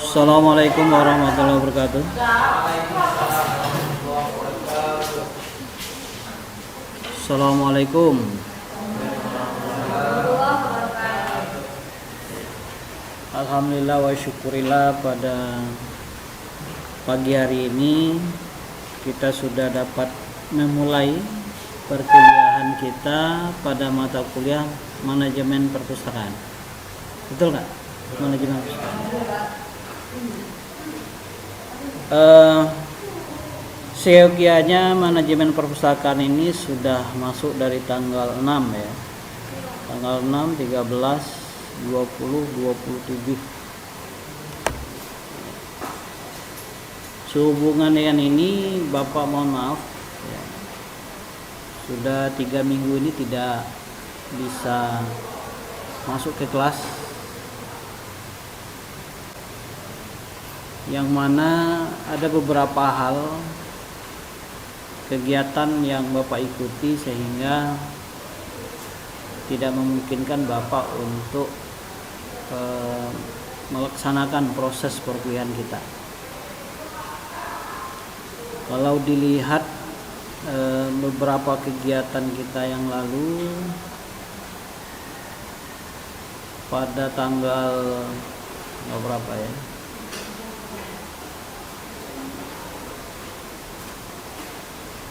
Assalamualaikum warahmatullahi wabarakatuh. Assalamualaikum. Alhamdulillah wa syukurillah, pada pagi hari ini kita sudah dapat memulai perkuliahan kita pada mata kuliah manajemen perpustakaan. Betul nggak? Manajemen perpustakaan. Seyogianya manajemen perpustakaan ini sudah masuk dari tanggal 6 ya. Tanggal 6, 13, 20, 27. Sehubungan dengan ini, Bapak mohon maaf ya, sudah 3 minggu ini tidak bisa masuk ke kelas, yang mana ada beberapa hal kegiatan yang Bapak ikuti sehingga tidak memungkinkan Bapak untuk melaksanakan proses perkuliahan kita. Kalau dilihat beberapa kegiatan kita yang lalu, pada tanggal berapa ya,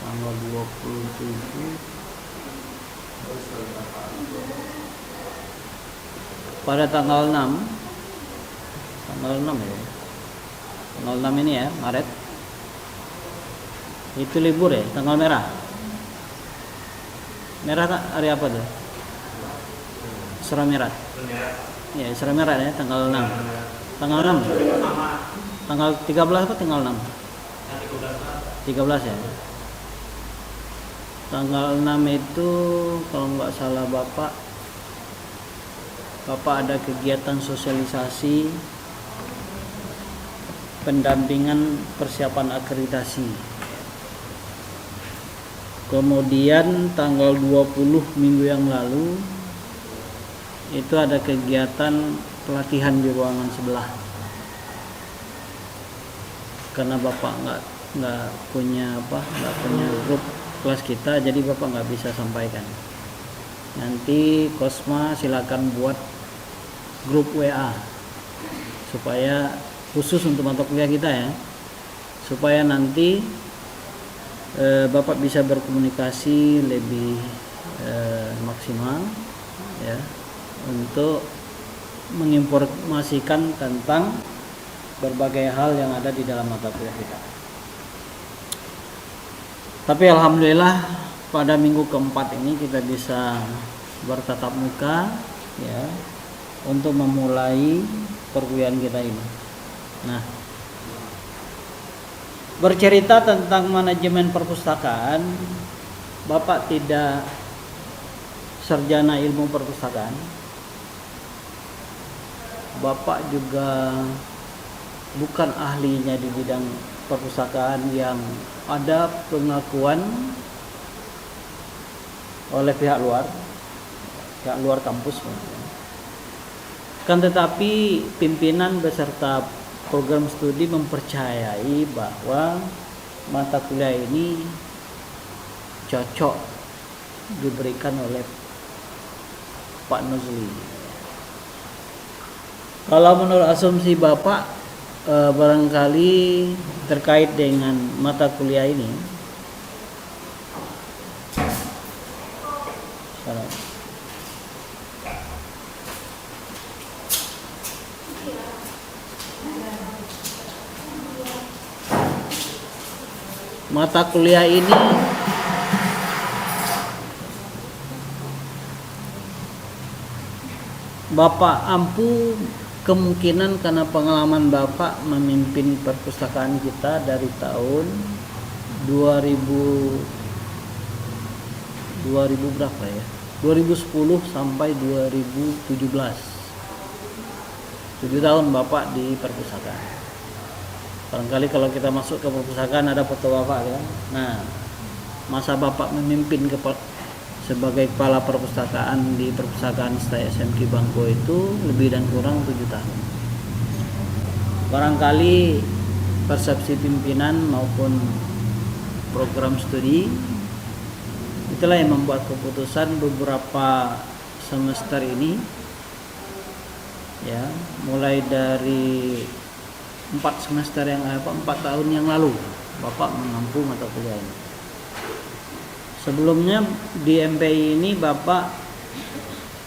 tanggal 27, pada tanggal 6 ya, tanggal 6 ini ya, Maret, itu libur ya, tanggal merah hari apa tuh? Isra Mi'raj ya, Isra Mi'raj ya, tanggal 6, tanggal 13 apa tanggal 6? 13 ya. Tanggal 6 itu kalau nggak salah Bapak ada kegiatan sosialisasi pendampingan persiapan akreditasi. Kemudian tanggal 20 minggu yang lalu itu ada kegiatan pelatihan di ruangan sebelah. Karena Bapak nggak punya grup kelas kita, jadi Bapak nggak bisa sampaikan. Nanti Kosma silakan buat grup WA supaya khusus untuk mata kuliah kita ya, supaya nanti Bapak bisa berkomunikasi lebih maksimal ya, untuk menginformasikan tentang berbagai hal yang ada di dalam mata kuliah kita. Tapi alhamdulillah pada minggu keempat ini kita bisa bertatap muka ya, untuk memulai perkuliahan kita ini. Nah, bercerita tentang manajemen perpustakaan, Bapak tidak sarjana ilmu perpustakaan. Bapak juga bukan ahlinya di bidang perpustakaan yang ada pengakuan oleh pihak luar kampus. Kan tetapi pimpinan beserta program studi mempercayai bahwa mata kuliah ini cocok diberikan oleh Pak Nuzli. Kalau menurut asumsi Bapak, barangkali terkait dengan mata kuliah ini, mata kuliah ini Bapak ampu kemungkinan karena pengalaman Bapak memimpin perpustakaan kita dari tahun 2000 berapa ya? 2010 sampai 2017. 7 tahun Bapak di perpustakaan. Barangkali kalau kita masuk ke perpustakaan ada foto Bapak kan. Nah, masa Bapak memimpin sebagai kepala perpustakaan di perpustakaan STI SMK Bangko itu lebih dan kurang 7 tahun. Barangkali persepsi pimpinan maupun program studi itulah yang membuat keputusan beberapa semester ini, ya, mulai dari 4 tahun yang lalu Bapak mengampu mata kuliah ini. Sebelumnya di MPI ini Bapak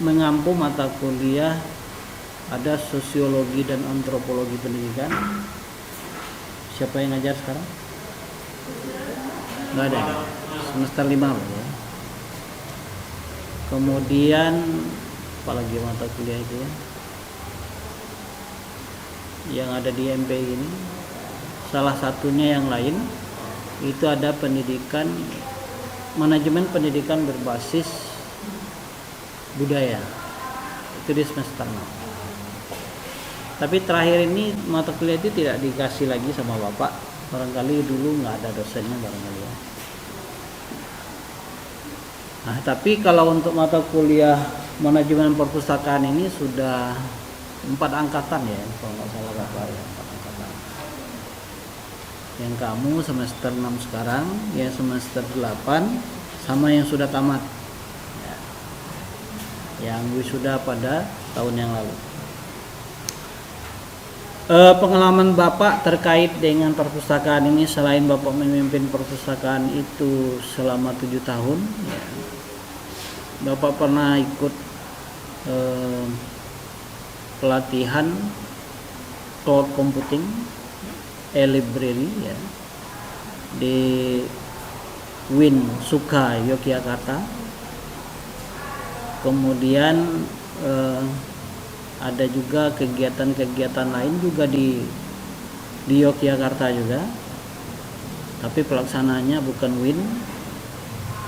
mengampu mata kuliah ada sosiologi dan antropologi pendidikan. Siapa yang ngajar sekarang? Nggak ada. Semester 5 ya. Kemudian apalagi mata kuliah itu ya yang ada di MPI ini, salah satunya yang lain itu ada pendidikan, manajemen pendidikan berbasis budaya, itu di semester 6. Tapi terakhir ini mata kuliah itu tidak dikasih lagi sama Bapak, barangkali dulu nggak ada dosennya barangkali ya. Nah, tapi kalau untuk mata kuliah manajemen perpustakaan ini sudah 4 angkatan ya, kalau nggak salah Bapak ya, 4 angkatan. Yang kamu semester 6 sekarang, ya semester 8, sama yang sudah tamat ya, yang wisuda pada tahun yang lalu. Pengalaman Bapak terkait dengan perpustakaan ini, selain Bapak memimpin perpustakaan itu selama 7 tahun ya, Bapak pernah ikut pelatihan cloud computing, e-library ya, di Win Suka Yogyakarta. Kemudian ada juga kegiatan-kegiatan lain juga di Yogyakarta juga, tapi pelaksananya bukan Win,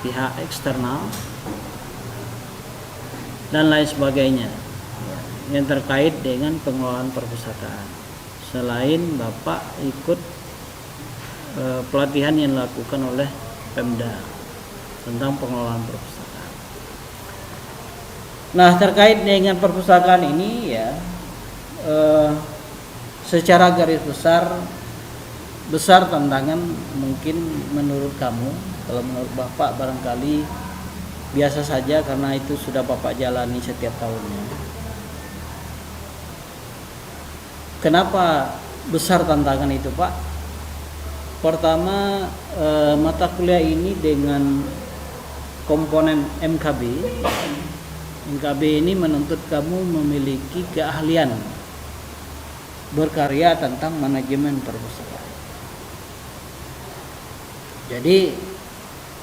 pihak eksternal dan lain sebagainya yang terkait dengan pengelolaan perpustakaan. Selain Bapak ikut pelatihan yang dilakukan oleh Pemda tentang pengelolaan perpustakaan. Nah, terkait dengan perpustakaan ini ya, secara garis besar tantangan mungkin menurut kamu, kalau menurut Bapak barangkali biasa saja karena itu sudah Bapak jalani setiap tahunnya. Kenapa besar tantangan itu, Pak? Pertama, mata kuliah ini dengan komponen MKB. MKB ini menuntut kamu memiliki keahlian berkarya tentang manajemen perpustakaan. Jadi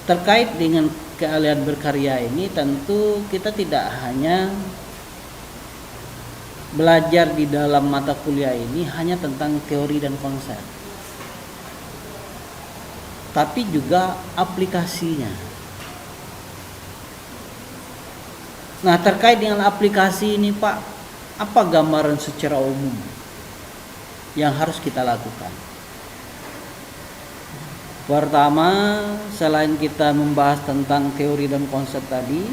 terkait dengan keahlian berkarya ini tentu kita tidak hanya belajar di dalam mata kuliah ini hanya tentang teori dan konsep, tapi juga aplikasinya. Nah, terkait dengan aplikasi ini, Pak, apa gambaran secara umum yang harus kita lakukan? Pertama, selain kita membahas tentang teori dan konsep tadi,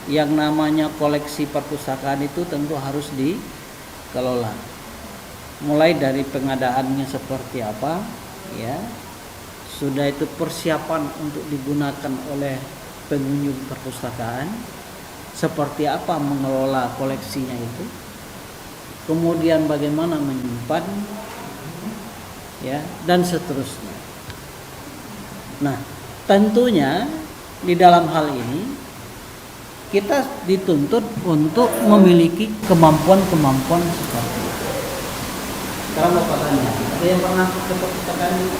yang namanya koleksi perpustakaan itu tentu harus dikelola. Mulai dari pengadaannya seperti apa, ya. Sudah itu persiapan untuk digunakan oleh pengunjung perpustakaan, seperti apa mengelola koleksinya itu. Kemudian bagaimana menyimpan, ya, dan seterusnya. Nah, tentunya di dalam hal ini kita dituntut untuk memiliki kemampuan-kemampuan seperti itu. Sekarang Bapak tanya, ada yang pernah ke perpustakaan ini?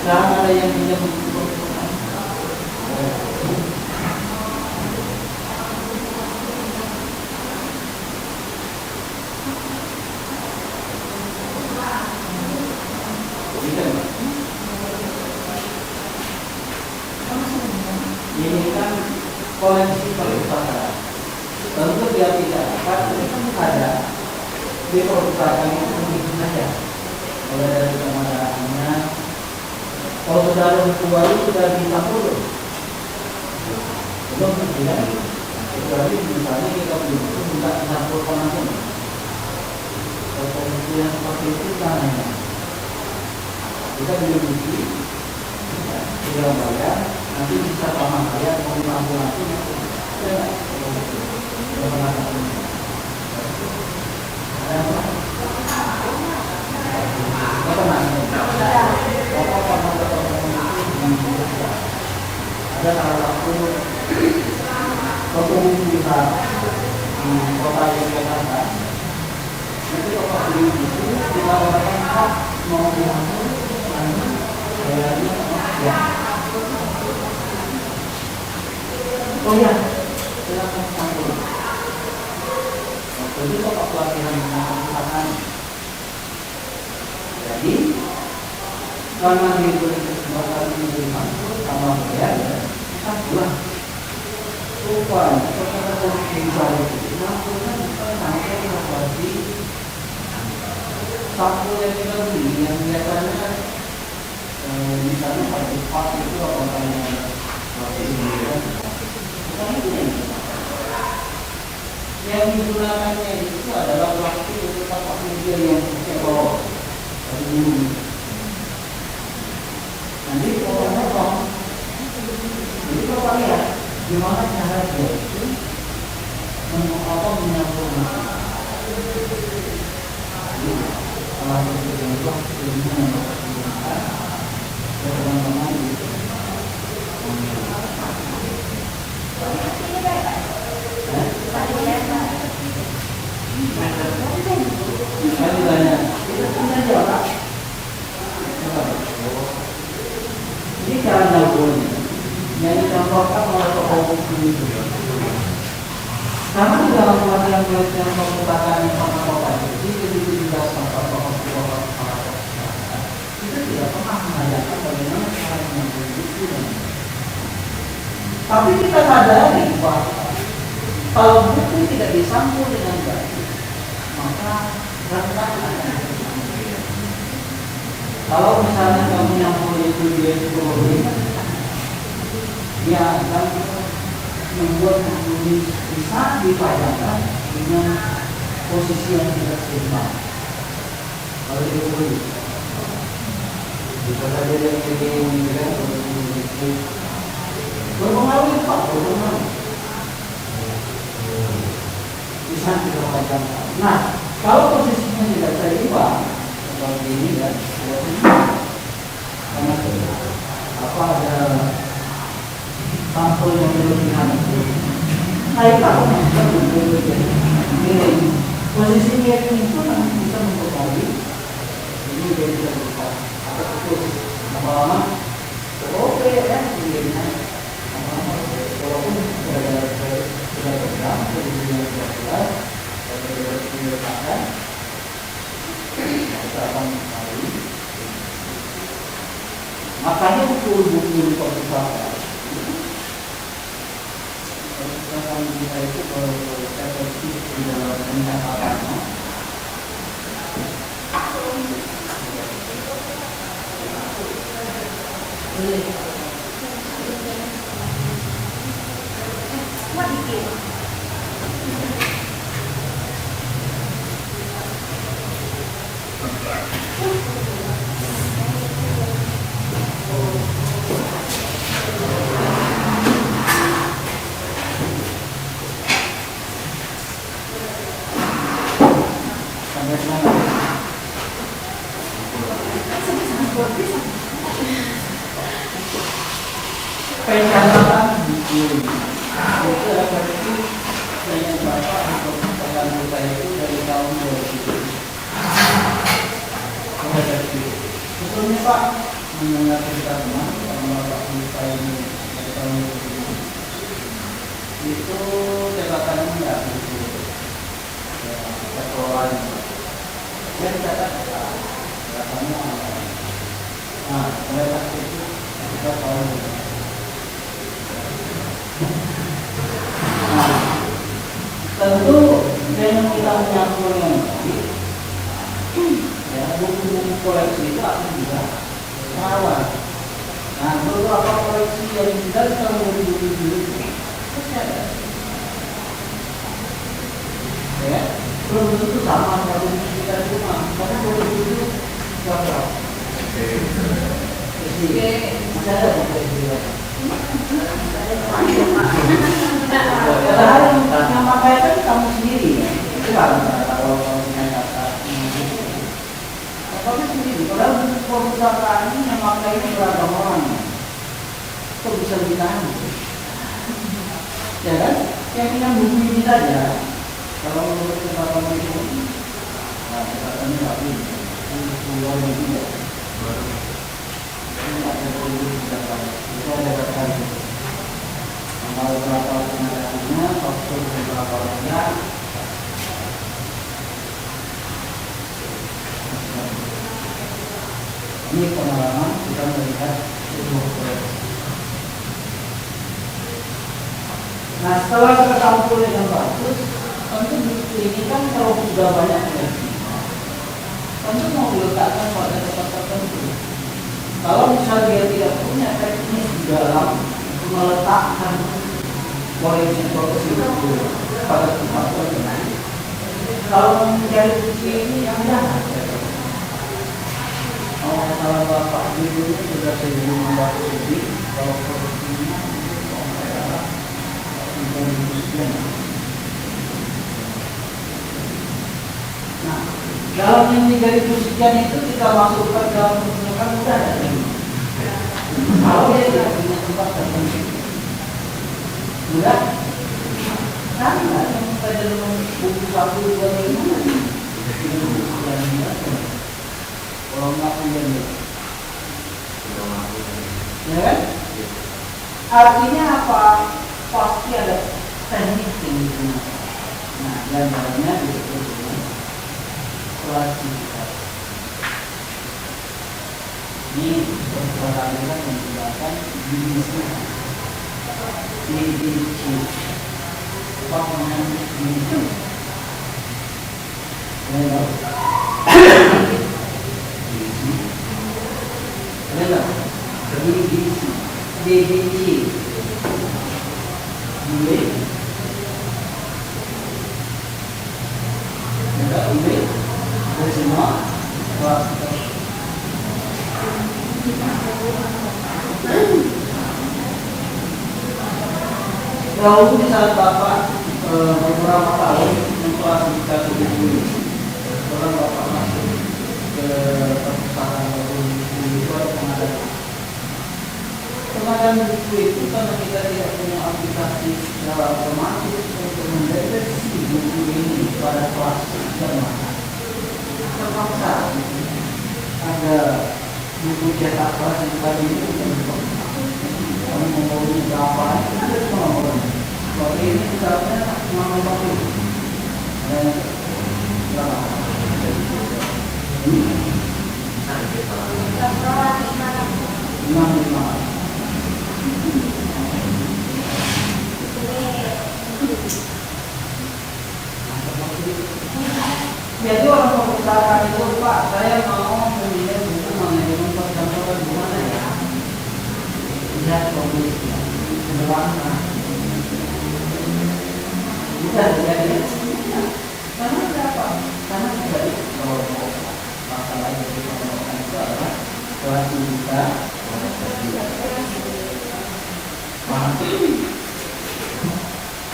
Sekarang ada yang pinjam buku perpustakaan? Ini kan koleksi perpustakaan. Tentu dia tidak akan ada di perpustakaan itu begitu saja. Mulai dari pengadaannya, kalau sudah ada buku baru sudah bisa belum tidak. Kecuali misalnya kita beli buku tidak dicampurkan langsung. Kalau buku yang seperti itu caranya kita beli buku, tinggal bayar, nanti bisa sama saya mau dicampur nanti. Ya, ada salah satu toko buku besar di kota Yogyakarta. Nanti kalau beli buku kita orang mau diambil, bayarnya ya. Oh ya, silakan campur. Jadi kalau pelatihan mengenai jadi karena diberi kesempatan menjadi mampu sama bayar, kita pulang. Supaya setelah bisa itu mampunya kita sampai lagi sampul yang kita beli yang biasanya kan misalnya pada pas itu orang yang masih sendirian, bukan itu yang digunakannya itu adalah plastik untuk tempat media yang cekol dari dulu. Nanti potong-potong. Jadi kalau lihat gimana cara dia itu menyampurkan. Alat untuk yang plastik ini yang digunakan teman-teman itu. Saya ditanya, kita jawab. Ini cara nyampurnya. Yang dicontohkan oleh tokoh buku itu. Karena di dalam pelatihan pemutakan kota itu, begitu juga sampai tokoh-tokoh itu tidak pernah mengajarkan bagaimana cara menyampur buku. Tapi kita sadari bahwa kalau buku tidak disampur dengan baik, maka rentan akan. Kalau misalnya kamu nyampur itu dia akan membuat buku ini bisa dipajangkan dengan posisi yang tidak seimbang. Kalau dia boleh, bisa saja dia menginginkan buku berpengaruh Pak, berpengaruh. Bisa kita pajangkan. Nah, kalau posisinya tidak seimbang seperti ini kan, karena apa ada sampul yang berlebihan itu, saya tahu kita berlebihan. Posisinya itu nanti bisa mempengaruhi. Ini dia bisa berubah atau putus lama-lama. Oke ya, jadinya lama-lama walaupun sudah bergerak, posisinya sudah jelas, sudah diletakkan, kita akan mempengaruhi. Makanya buku-buku di perpustakaan kita itu efektif di dalam pencatatannya. Pencatatan buku itu efektif dengan Bapak untuk perjalanan saya itu dari tahun 2000. Efektif. Sebelumnya Pak mendengar cerita teman sama Bapak saya ini dari tahun 2000. Itu catatannya enggak begitu. Kekelolaan. Dia dicatat catatannya. Nah, mulai dari itu kita tahu. Nah, tentu dengan kita menyampur yang baik, ya buku-buku koleksi itu akan juga terawat. Nah, beberapa koleksi yang dari tahun 2007 itu belum tentu sama kalau kita cuma karena kalau itu berapa? Masih ada yang pakai kan kamu sendiri ya. Itu kalau dengan kata kamu sendiri. Kalau untuk perusahaan ini yang pakai ini berapa orang? Kok bisa ditahan? Ya kan? Yang punya buku ini saja. Kalau menurut kata itu, nah katanya nggak boleh. Ini keluar ini ya. Ini ada perlu didapat. Itu ada kata itu. Kalau berapa pengadaannya, waktu berapa banyak. Ini pengalaman kita melihat ilmu proses. Nah setelah kita tampil dengan bagus, tentu buku ini kan kalau sudah banyak tentu mau diletakkan pada tempat tertentu. Kalau misalnya dia tidak punya teknis di dalam meletakkan koleksi itu pada tempat tertentu, kalau menjadi buku ini yang jahat. Kalau bapak dulu sudah sebelum membaca ini, kalau koleksinya nah, dalam yang didistribusikan itu kita masukkan dalam pertunjukan mudah ada. Kalau dia tidak punya tempat tertentu, mudah. Kan yang kita dalam buku 1, 2, 5 kalau nggak punya ya kan? Artinya apa? Pasti ada teknik yang digunakan. Nah, gambarnya disebut dengan klasifikasi. Ini persoalan kita menggunakan divisi. Divisi. Apa namanya divisi? Divisi. Lalu di saat Bapak beberapa tahun mengklasifikasi buku ini, setelah Bapak masuk ke perpustakaan buku itu ada pengadaan buku itu karena kita tidak punya aplikasi secara otomatis untuk mendeteksi buku ini pada kelas dan mana terpaksa ada buku cetak kelas yang tadi itu kami membawanya berapa itu semua orang. Kalau ini misalnya nama baku dan berapa? Jadi orang perpustakaan itu, Pak, saya mau memilih buku manajemen perkantoran gimana ya? Lihat kondisinya, sederhana. Bisa jadi. Karena apa? Karena tidak kalau masalah yang dikemukakan itu adalah kelas kita.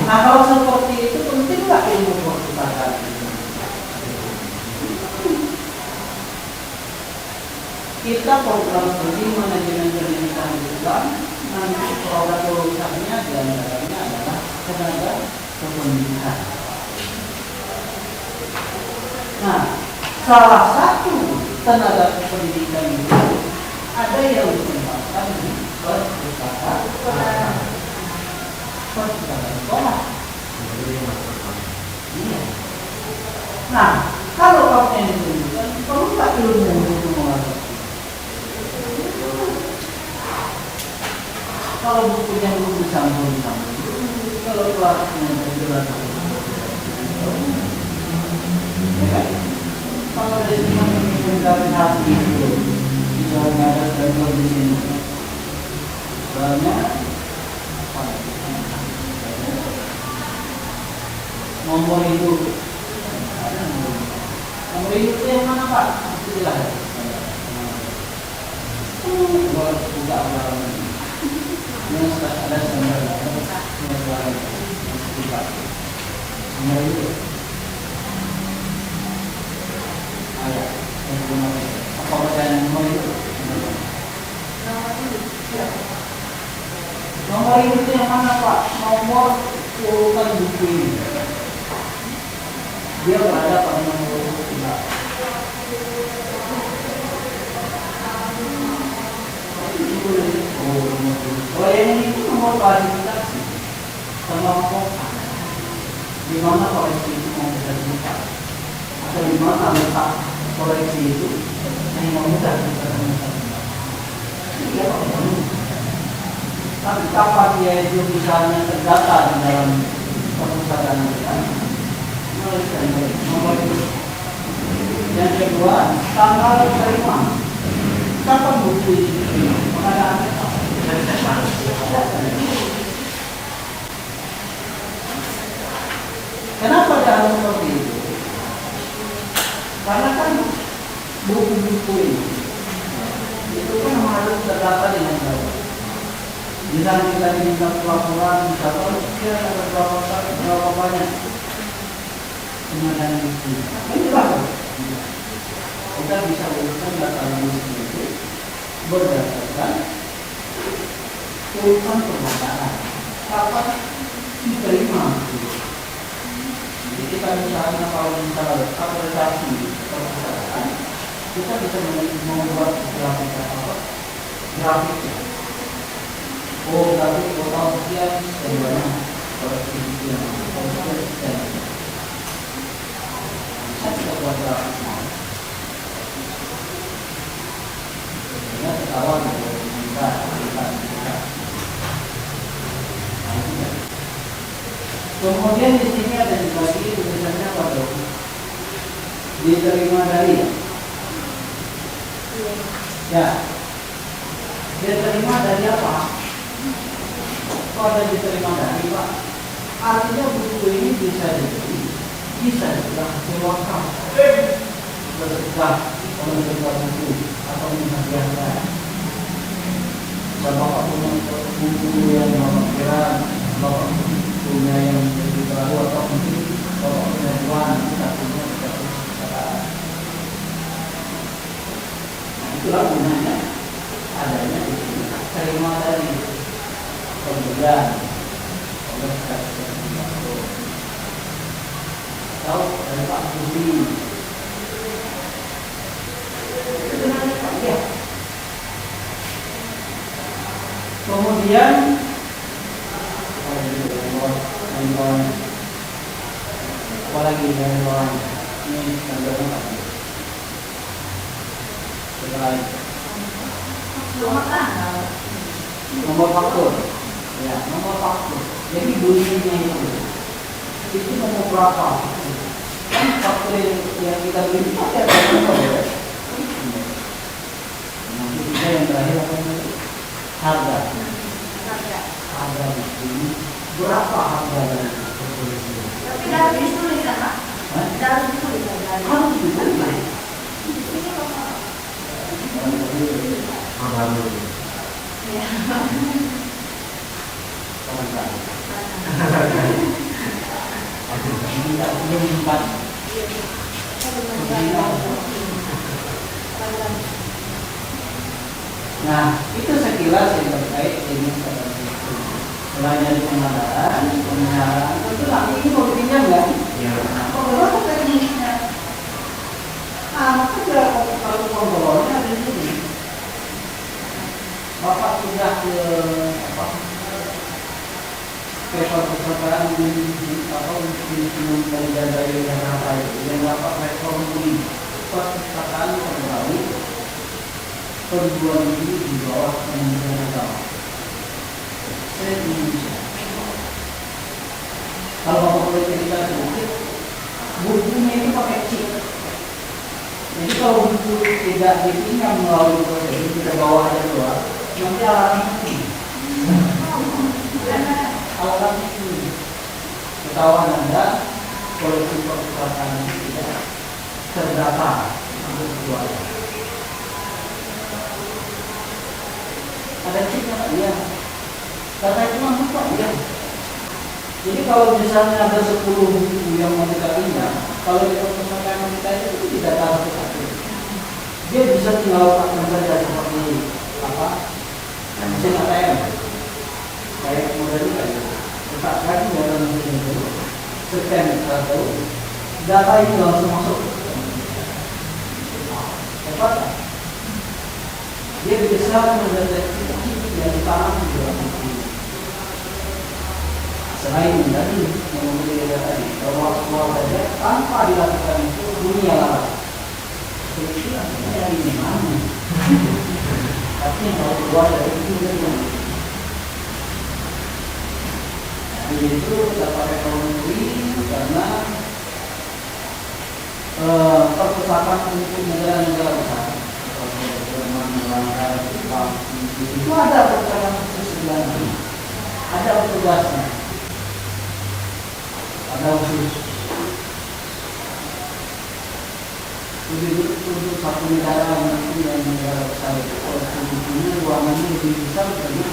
Nah kalau seperti itu penting nggak ilmu perpustakaan? Kita program studi manajemen pendidikan Islam, nanti program lulusannya diantaranya adalah tenaga kependidikan. Nah, salah satu tenaga kependidikan itu ada yang ditempatkan di perpustakaan sekolah. Iya. Nah, kalau kamu yang ditunjukkan, perlu nggak ilmu untuk mengajar? Kalau bukunya belum disambung, kalau kelasnya jelas, ya kan? Kalau dari cuma dari hati itu, misalnya ada stempel di sini, banyak nomor itu Nomor induk itu yang mana Pak? Itu jelas. Nomor juga yang ada nomor itu. Ayat yang benar. Apa bacaan nomor itu? Nomor itu yang mana Pak? Nomor urutan buku ini. Dia berada pada nomor 3. Oh yang ini nomor klasifikasi sama kota. Di mana koleksi itu mau kita temukan? Atau di mana letak koleksi itu yang mau kita temukan? Iya Pak. Tapi kapan dia itu misalnya terdata di dalam perpustakaan kita? Nomor itu. Yang kedua, tanggal terima. Kapan buku ini diterima? Pengadaannya kapan? Kenapa harus seperti itu? Karena kan buku-buku ini itu kan harus terdata dengan baik. Misalnya kita diminta pelaporan, misalnya dia ada berapa banyak pengadaan buku. Ini lah, kita bisa urutkan data buku itu berdasarkan urutan perkataan. Kapan diterima? Jadi kita misalnya kalau misalnya aplikasi perkataan, kita bisa membuat grafik. Oh, tapi total sekian sebenarnya koleksi sekian, koleksi sekian. Saya tidak buat grafik. Sebenarnya ketahuan kita. Kemudian di sini ada dibagi tulisannya apa dong? Diterima dari ya. Diterima dari apa? Pada diterima dari Pak, artinya buku ini bisa juga diwakaf bersedekah oleh sebuah buku atau menghadiahkan. Bapak punya buku yang bapak kira bapak punya yang lebih baru atau mungkin bapak punya uang kita punya itulah gunanya adanya di sini terima dari pemberian oleh Presiden atau dari Pak Budi. Sebenarnya Pak ya. Kemudian apa lagi dari orang ini tanda setelah itu nomor faktur. Ya, nomor faktur. Jadi bunyinya itu nomor berapa? Kan faktur yang kita beli pasti ada nomor ya. Nanti kita yang terakhir apa itu? Harga. Harga ini berapa harga dari faktur itu? Tapi harus ditulis kan Pak? Harus ditulis kan? Harus ditulis. Ya. Nah, itu sekilas yang terkait dengan seperti itu. Selain dari pengadaan, pemeliharaan, tentulah ini mau pinjam kan? Ya. Nah, berapa teknisnya? Nah, maka kalau kontrolnya ada di sini. Bapak sudah ke apa? Perpustakaan di dari Jakarta itu yang dapat rekor muri perpustakaan terbaru perguruan tinggi di bawah Kementerian Agama se-Indonesia. Kalau Bapak boleh cerita sedikit, bukunya itu pakai chip. Jadi kalau buku tidak dipinjam melalui proses itu kita bawa aja keluar, nanti alatnya mati. Alatnya ini. Ketahuan Anda koleksi perpustakaan tidak terdata untuk keluarga. Ada chipnya Pak? Iya. Data itu masuk Pak? Iya. Jadi kalau misalnya ada 10 buku yang mau kita pindah, kalau di perpustakaan kita itu tidak tahu satu-satu. Dia bisa tinggal letakkan saja seperti apa? Mesin ATM. Kayak model ini kan. Letakkan di dalam mesin itu, scan atau data itu langsung masuk. Cepat. Dia bisa mendeteksi yang ditanam di dalam buku. Selain tadi yang membeli data tadi, kalau keluar saja tanpa dilakukan itu dunia larat. Jadi saya di mana? Tapi kalau keluar dari itu dia itu dapat ekonomi karena perpustakaan untuk negara-negara besar itu ada perpustakaan khusus sebenarnya, ada petugasnya, ada khusus. Untuk satu negara nanti yang negara besar itu kalau sebetulnya ruangannya lebih besar karena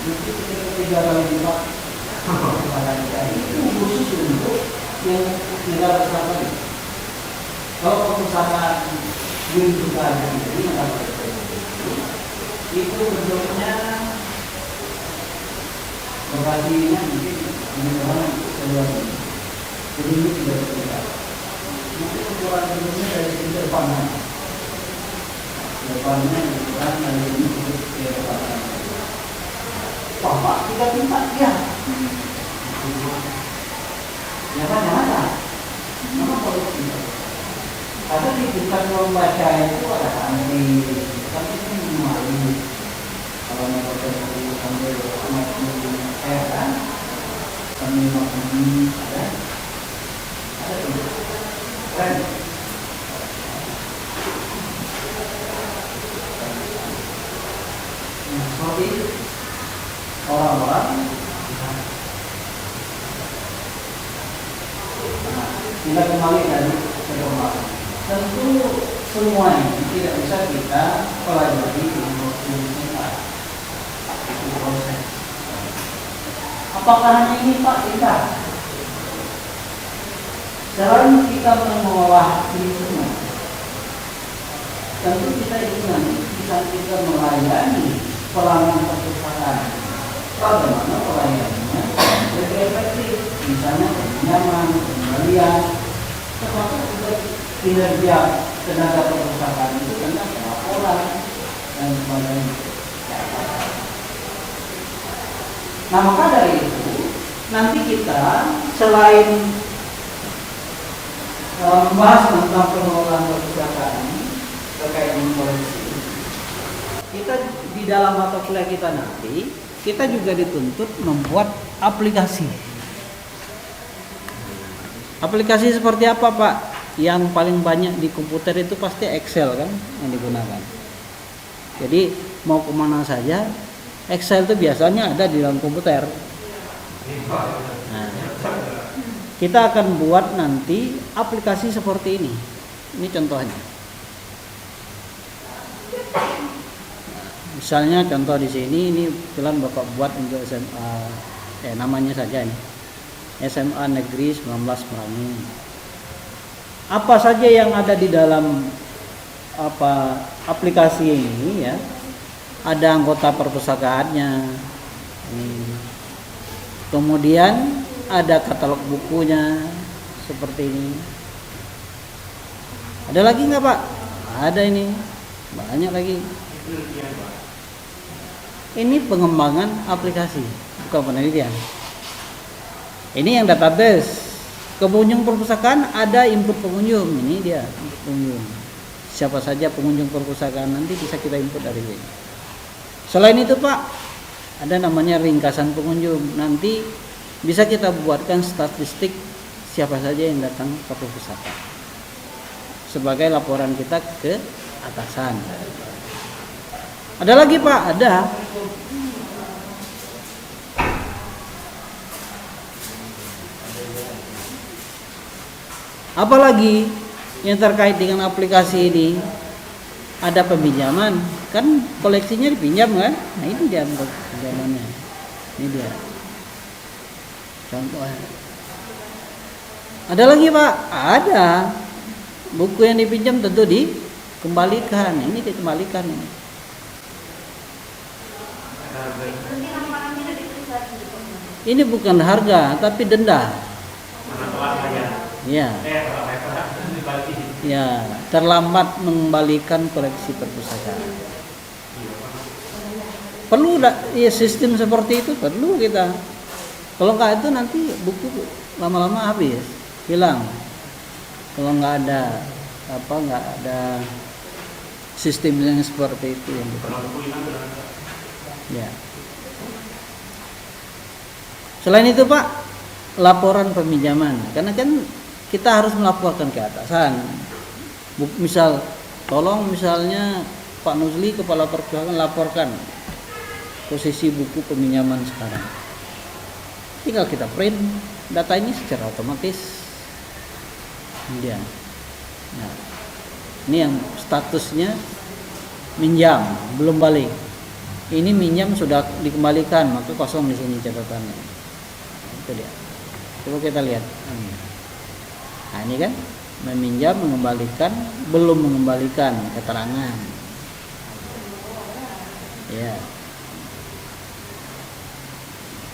nanti ketiga kali lipat kepada negara itu khusus untuk yang negara besar tadi. Kalau perpustakaan juga ini ada itu bentuknya lokasinya mungkin menyebabkan keluar ini. Jadi ini tidak berbeda. Mungkin ukuran bentuknya dari sini depannya ukuran dari ini ke depannya. Wah Pak, 3 tingkat ya. Ya Pak, jangan lah. Nama politik. Ada di bukan membaca itu ada anti, tapi itu malu. Kalau membaca itu sampai amat kan, sambil makan ada itu kan. Nah, seperti orang-orang. Nah, kita kembali dari sekolah. Tentu semua ini tidak bisa kita pelajari di waktu singkat. Itu proses. Apakah hanya ini Pak? Tidak. Selain kita mengolah ini semua, tentu kita ingin nanti bisa kita melayani pelanggan perpustakaan. Bagaimana pelayanannya lebih efektif? Misalnya pinjaman, pembelian, termasuk juga kinerja tenaga perpustakaan itu tentang laporan dan sebagainya. Nah maka dari itu nanti kita selain membahas tentang pengelolaan perpustakaan terkait dengan koleksi, kita di dalam mata kuliah kita nanti kita juga dituntut membuat aplikasi. Aplikasi seperti apa Pak? Yang paling banyak di komputer itu pasti Excel kan yang digunakan. Jadi mau kemana saja Excel itu biasanya ada di dalam komputer. Nah, kita akan buat nanti aplikasi seperti ini. Ini contohnya. Misalnya contoh di sini ini kebetulan Bapak buat untuk SMA, namanya saja ini. SMA Negeri 19 Merangin. Apa saja yang ada di dalam aplikasi ini ya? Ada anggota perpustakaannya. Kemudian ada katalog bukunya seperti ini. Ada lagi nggak Pak? Ada ini, banyak lagi. Ini pengembangan aplikasi, bukan penelitian. Ini yang database. Pengunjung perpustakaan ada input pengunjung. Ini dia input pengunjung. Siapa saja pengunjung perpustakaan nanti bisa kita input dari sini. Selain itu Pak, ada namanya ringkasan pengunjung. Nanti bisa kita buatkan statistik siapa saja yang datang ke perpustakaan sebagai laporan kita ke atasan. Ada lagi Pak, ada. Apalagi yang terkait dengan aplikasi ini ada peminjaman, kan koleksinya dipinjam kan? Nah ini dia untuk pinjamannya. Ini dia contohnya. Ada lagi Pak? Ada. Buku yang dipinjam tentu dikembalikan. Ini dikembalikan ini. Ini bukan harga tapi denda. Ya. Ya, terlambat mengembalikan koleksi perpustakaan. Perlu ya sistem seperti itu, perlu kita. Kalau nggak itu nanti buku lama-lama habis, hilang. Kalau nggak ada nggak ada sistem yang seperti itu yang kita. Ya. Selain itu Pak, laporan peminjaman, karena kan kita harus melaporkan ke atasan. Misal, tolong misalnya Pak Nuzli kepala perpustakaan laporkan posisi buku peminjaman sekarang. Tinggal kita print data ini secara otomatis. Kemudian, nah, ini yang statusnya minjam belum balik. Ini minjam sudah dikembalikan, maka kosong di sini catatannya. Itu dia. Coba kita lihat. Nah ini kan meminjam, mengembalikan, belum mengembalikan keterangan. Ya.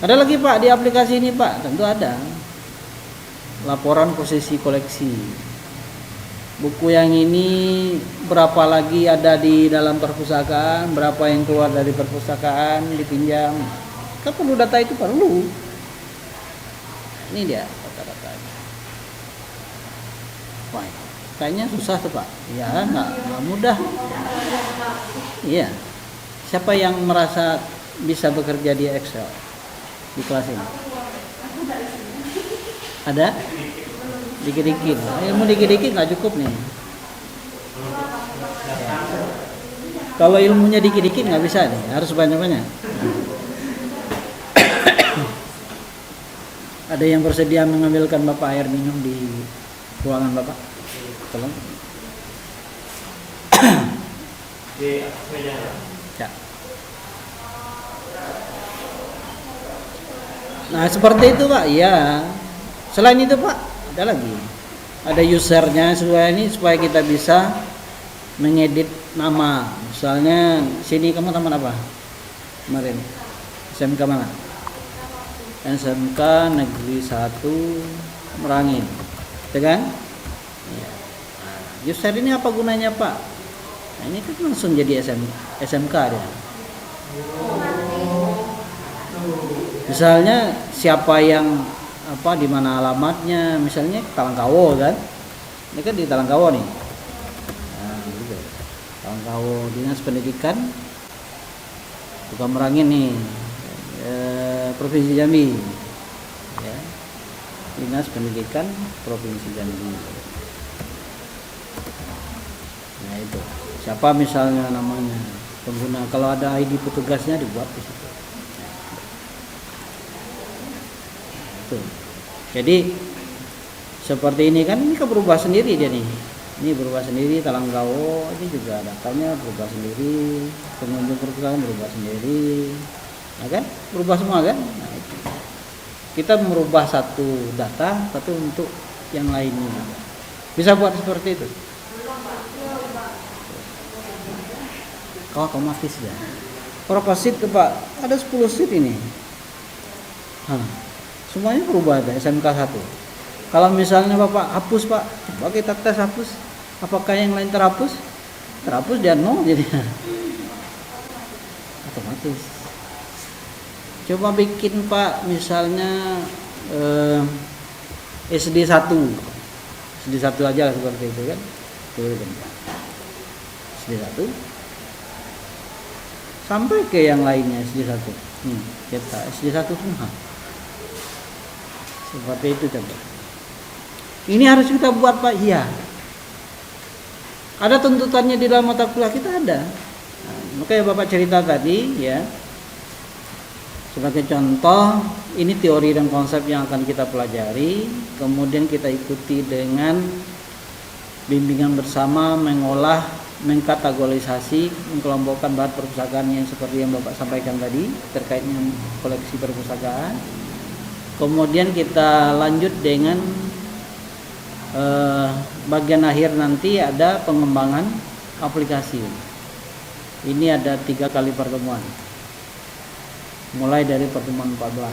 Ada lagi Pak di aplikasi ini Pak? Tentu ada. Laporan posisi koleksi. Buku yang ini berapa lagi ada di dalam perpustakaan, berapa yang keluar dari perpustakaan dipinjam. Kita perlu data itu perlu. Ini dia data-datanya. Wah, kayaknya susah tuh Pak. Ya, nggak mudah. Iya. Siapa yang merasa bisa bekerja di Excel di kelas ini? Ada? Dikit-dikit. Ilmu dikit-dikit nggak cukup nih. Ya. Kalau ilmunya dikit-dikit nggak bisa nih, harus banyak-banyak. Ada yang bersedia mengambilkan Bapak air minum di ruangan Bapak? Tolong. Ya. Nah seperti itu Pak. Ya. Selain itu Pak, ada lagi. Ada usernya supaya kita bisa mengedit nama. Misalnya sini kamu taman apa? Kemarin SMK mana? SMK Negeri 1 Merangin, ya kan? Ya. Nah, user ini apa gunanya Pak? Nah, ini kan langsung jadi SMK dia. Misalnya siapa yang di mana alamatnya, misalnya Talangkawo kan? Ini kan di Talangkawo nih. Nah, gitu. Talangkawo Dinas Pendidikan Bukan Merangin nih. Provinsi Jambi, ya. Dinas Pendidikan Provinsi Jambi. Nah itu, siapa misalnya namanya pengguna, kalau ada ID petugasnya dibuat di situ. Itu. Jadi seperti ini kan, ini kan berubah sendiri dia nih. Ini berubah sendiri, Talangkawo ini juga datanya berubah sendiri, pengunjung perpustakaan berubah sendiri. Nah kan berubah semua kan. Nah, itu. Kita merubah satu data tapi untuk yang lainnya bisa buat seperti itu. Kau otomatis ya. Berapa sheet Pak? Ada 10 sheet ini. Semuanya berubah ada SMK 1. Kalau misalnya Bapak hapus Pak, coba kita tes hapus. Apakah yang lain terhapus? Terhapus dia 0 jadinya. Otomatis. Coba bikin Pak misalnya SD1 aja lah seperti itu kan. SD1 sampai ke yang lainnya SD1. Kita SD1 semua. Seperti itu coba. Ini harus kita buat Pak. Iya. Ada tuntutannya di dalam mata kuliah kita ada. Nah, makanya Bapak cerita tadi ya. Sebagai contoh, ini teori dan konsep yang akan kita pelajari, kemudian kita ikuti dengan bimbingan bersama mengolah, mengkategorisasi, mengkelompokkan bahan perpustakaan yang seperti yang Bapak sampaikan tadi terkait dengan koleksi perpustakaan. Kemudian kita lanjut dengan bagian akhir nanti ada pengembangan aplikasi. Ini ada 3 kali pertemuan, mulai dari pertemuan 14.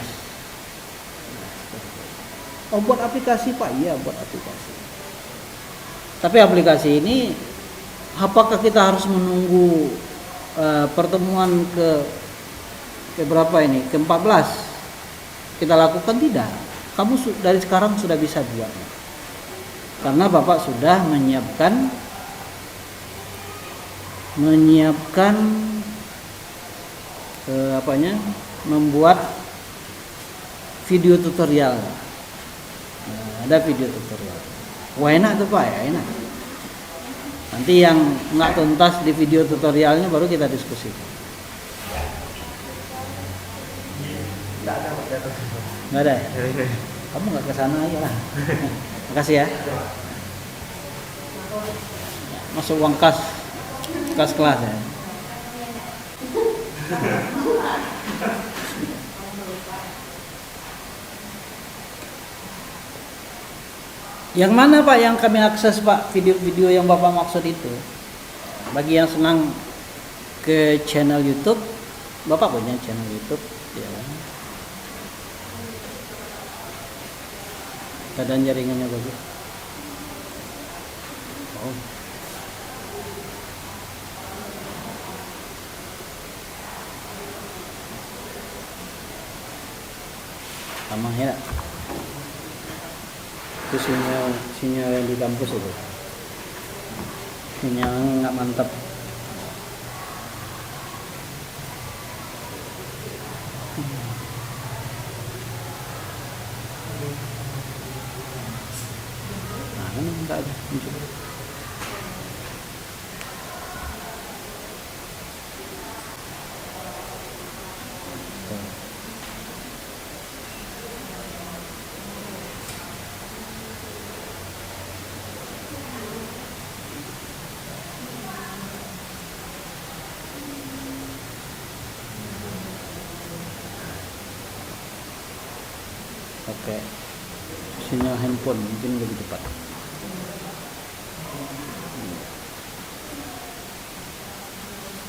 Oh, buat aplikasi Pak? Iya, buat aplikasi. Tapi aplikasi ini apakah kita harus menunggu pertemuan ke berapa ini? Ke-14 kita lakukan? Tidak. Kamu dari sekarang sudah bisa buatnya. Karena Bapak sudah menyiapkan membuat video tutorial. Nah, ada video tutorial. Wah, enak tuh Pak ya, enak. Nanti yang nggak tuntas di video tutorialnya baru kita diskusi. Nggak ada ya? Kamu nggak kesana aja lah. Makasih ya. Masuk uang kas kelas ya. Yang mana Pak yang kami akses Pak, video-video yang Bapak maksud itu? Bagi yang senang ke channel YouTube, Bapak punya channel YouTube ya. Keadaan jaringannya bagus. Oh. Sama ya. Itu sinyal yang di kampus itu. Sinyal nggak mantap. Enggak ada muncul. Oke. Sinyal handphone mungkin lebih cepat.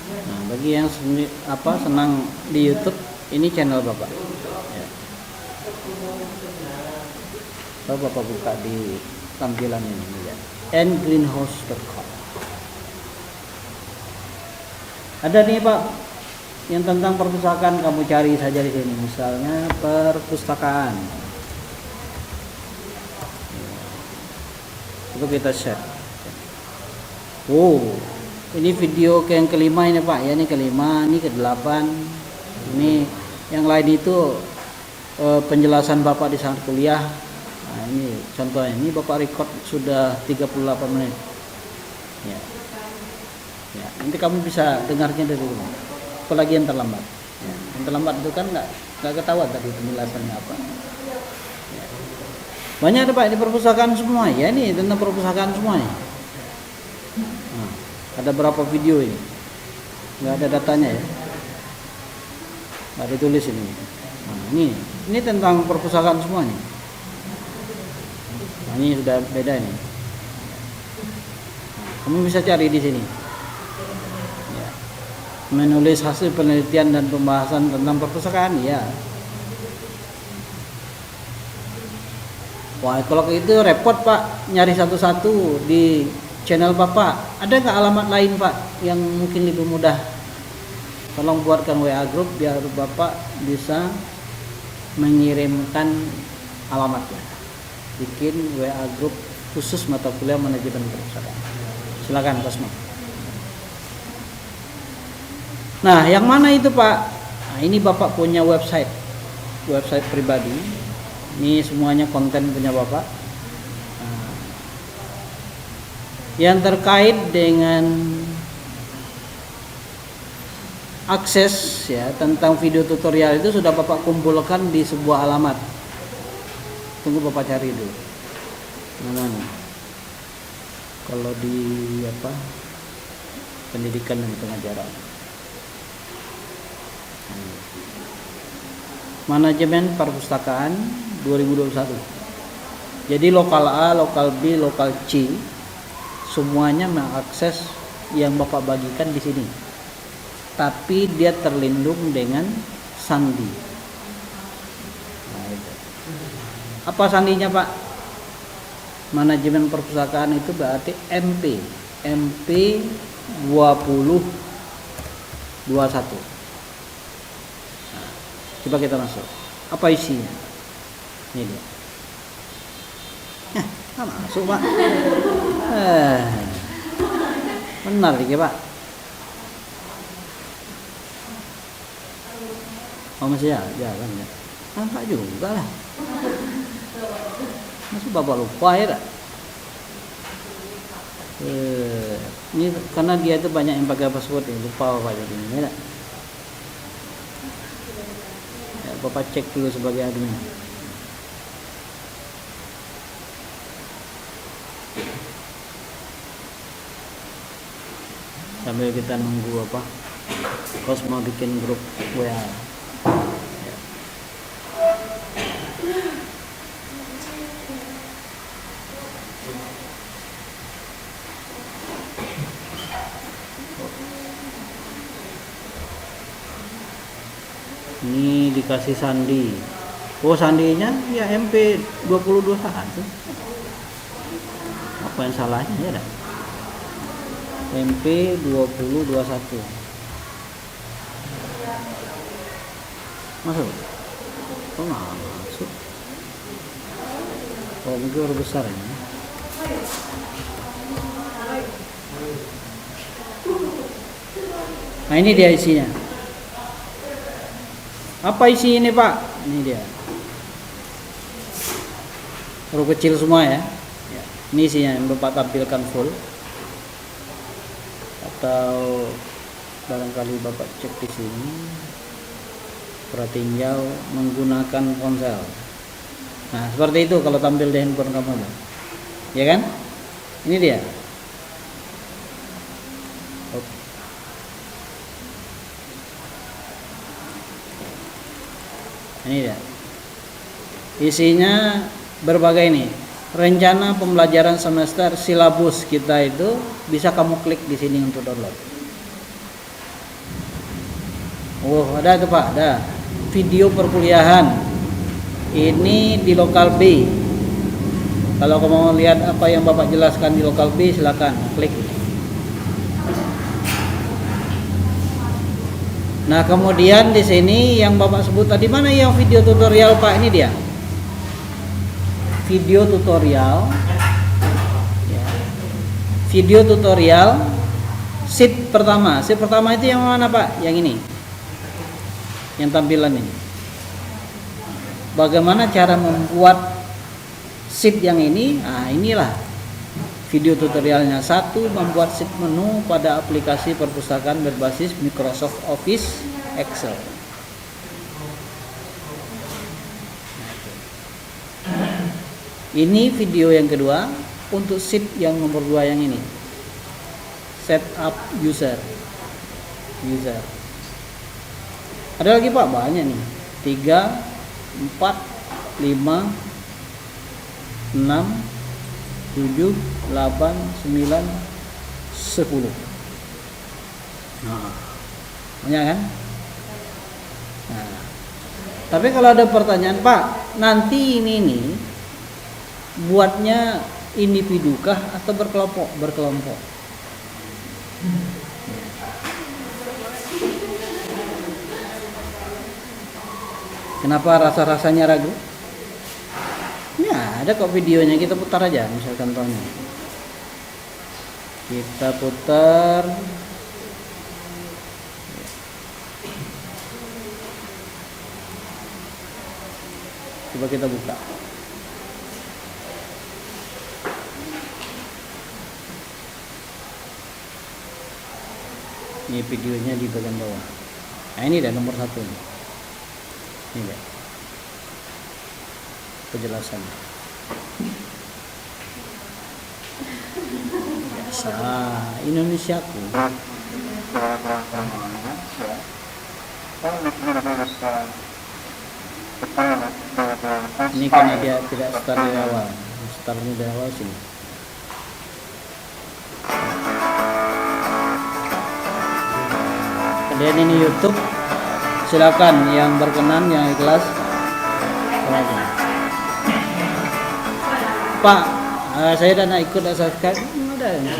Nah, bagi yang senang di YouTube, ini channel Bapak. Ya. Coba Bapak buka di tampilan ini ya. ngreenhouse.com. Ada nih Pak, yang tentang perpustakaan kamu cari saja di sini. Misalnya perpustakaan. Coba kita share. Oh. Ini video yang kelima ini Pak ya, ini kelima, ini ke-8. Ini yang lain itu penjelasan Bapak di saat kuliah. Nah, ini contohnya, ini Bapak record sudah 38 menit. Ya. Ya, nanti kamu bisa dengarnya dari rumah. Apalagi yang terlambat. Ya, yang terlambat itu kan nggak ketahuan tadi penjelasannya apa. Ya. Banyak ada Pak di perpustakaan semua ya, ini tentang perpustakaan semua ya. Ada berapa video ini? Nggak ada datanya ya? Nggak ditulis ini. Nah, ini tentang perpustakaan semua nih. Nah, ini sudah beda ini. Kamu bisa cari di sini. Ya. Menulis hasil penelitian dan pembahasan tentang perpustakaan, ya. Wah, kalau itu repot Pak, nyari satu-satu di channel Bapak. Ada nggak alamat lain Pak yang mungkin lebih mudah? Tolong buatkan WA group biar Bapak bisa mengirimkan alamatnya. Bikin WA group khusus mata kuliah manajemen perpustakaan. Silakan Kosmo. Nah, yang mana itu Pak? Nah, ini Bapak punya website pribadi. Ini semuanya konten punya Bapak. Yang terkait dengan akses ya tentang video tutorial itu sudah Bapak kumpulkan di sebuah alamat. Tunggu Bapak cari dulu. Mana? kalau di apa pendidikan dan pengajaran. Manajemen perpustakaan 2021. Jadi lokal A, lokal B, lokal C semuanya mengakses yang Bapak bagikan di sini. Tapi dia terlindung dengan sandi. Nah, itu. Apa sandinya, Pak? Manajemen perpustakaan itu berarti MP 2021. Nah, coba kita masuk. Apa isinya? Ini dia. Masuk, Pak. Benar nih, Pak. Oh, masih ya, jalan ya. Enggak juga lah. Masuk Bapak lupa ya, tak? Ini karena dia itu banyak yang pakai password ya, lupa Bapak jadi ini ya, tak? Ya, Bapak cek dulu sebagai admin. Sambil kita nunggu apa? Kos mau bikin grup WA. Ini dikasih sandi. Oh, sandinya ya MP 2021. Apa yang salahnya ya, dah? MP 2021. Masuk? Kok nggak masuk? Oh, mungkin huruf besar ini. Nah, ini dia isinya. Apa isi ini, Pak? Ini dia. Huruf kecil semua ya. Ini isinya yang Bapak tampilkan full. Atau barangkali Bapak cek di sini. Pratinjau menggunakan ponsel. Nah, seperti itu kalau tampil di handphone kamu. Ya kan? Ini dia. Oke. Ini dia. Isinya berbagai nih. Rencana pembelajaran semester silabus kita itu bisa kamu klik di sini untuk download. Oh, ada tuh, Pak, ada. Video perkuliahan. Ini di lokal B. Kalau kamu mau lihat apa yang Bapak jelaskan di lokal B, silakan klik. Nah, kemudian di sini yang Bapak sebut tadi, mana yang video tutorial, Pak? Ini dia. Video tutorial. Ya. Video tutorial sheet pertama. Sheet pertama itu yang mana, Pak? Yang ini. Yang tampilan ini. Bagaimana cara membuat sheet yang ini? Nah, inilah video tutorialnya. 1. Membuat sheet menu pada aplikasi perpustakaan berbasis Microsoft Office Excel. Ini video yang kedua untuk sheet yang nomor 2 yang ini. Setup user. Ada lagi, Pak, banyak nih. 3, 4, 5, 6, 7, 8, 9, 10. Nah, banyak kan? Nah, tapi kalau ada pertanyaan, Pak, nanti ini nih buatnya individukah atau berkelompok? Kenapa rasa-rasanya ragu? Ya, ada kok videonya, kita putar aja misalkan contohnya. Kita putar. Coba kita buka. Ini videonya di bagian bawah. Nah, ini dah nomor 1 nih. Ini dah penjelasan. Bisa Indonesiaku. Ini karena dia tidak start dari awal. Startnya dari awal sini. Kemudian ini YouTube. Silakan yang berkenan, yang ikhlas. Silakan. Pak, saya dan ikut subscribe. Ada yang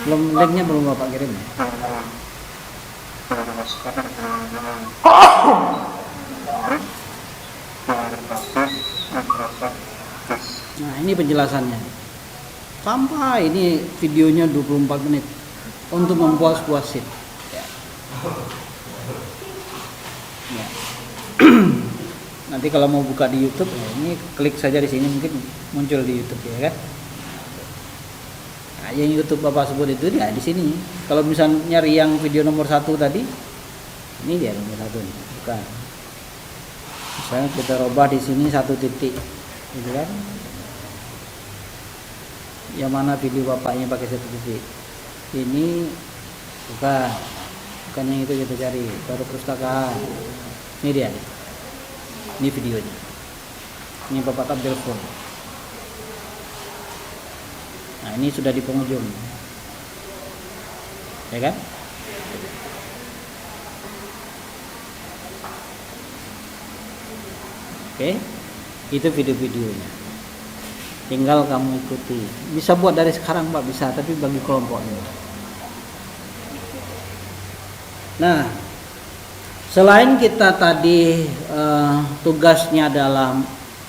belum linknya belum Bapak kirim. Nah, ini penjelasannya. Sampai ini videonya 24 menit untuk membuat sebuah sheet. Ya. Ya. Nanti kalau mau buka di YouTube, ya, ini klik saja di sini mungkin muncul di YouTube ya kan. Nah, yang YouTube Bapak sebut itu ya di sini. Kalau misalnya nyari yang video nomor 1 tadi, ini dia nomor 1 nih, bukan. Misalnya kita rubah di sini 1 titik, gitu kan? Yang mana video bapaknya pakai 1 titik? Ini bukan yang itu kita cari. Baru perpustakaan. Ini dia. Ini videonya. Ini bapak tampil full. Nah, ini sudah di penghujung, ya kan? Oke, itu video-videonya. Tinggal kamu ikuti. Bisa buat dari sekarang Pak, bisa, tapi bagi kelompoknya. Nah, selain kita tadi tugasnya adalah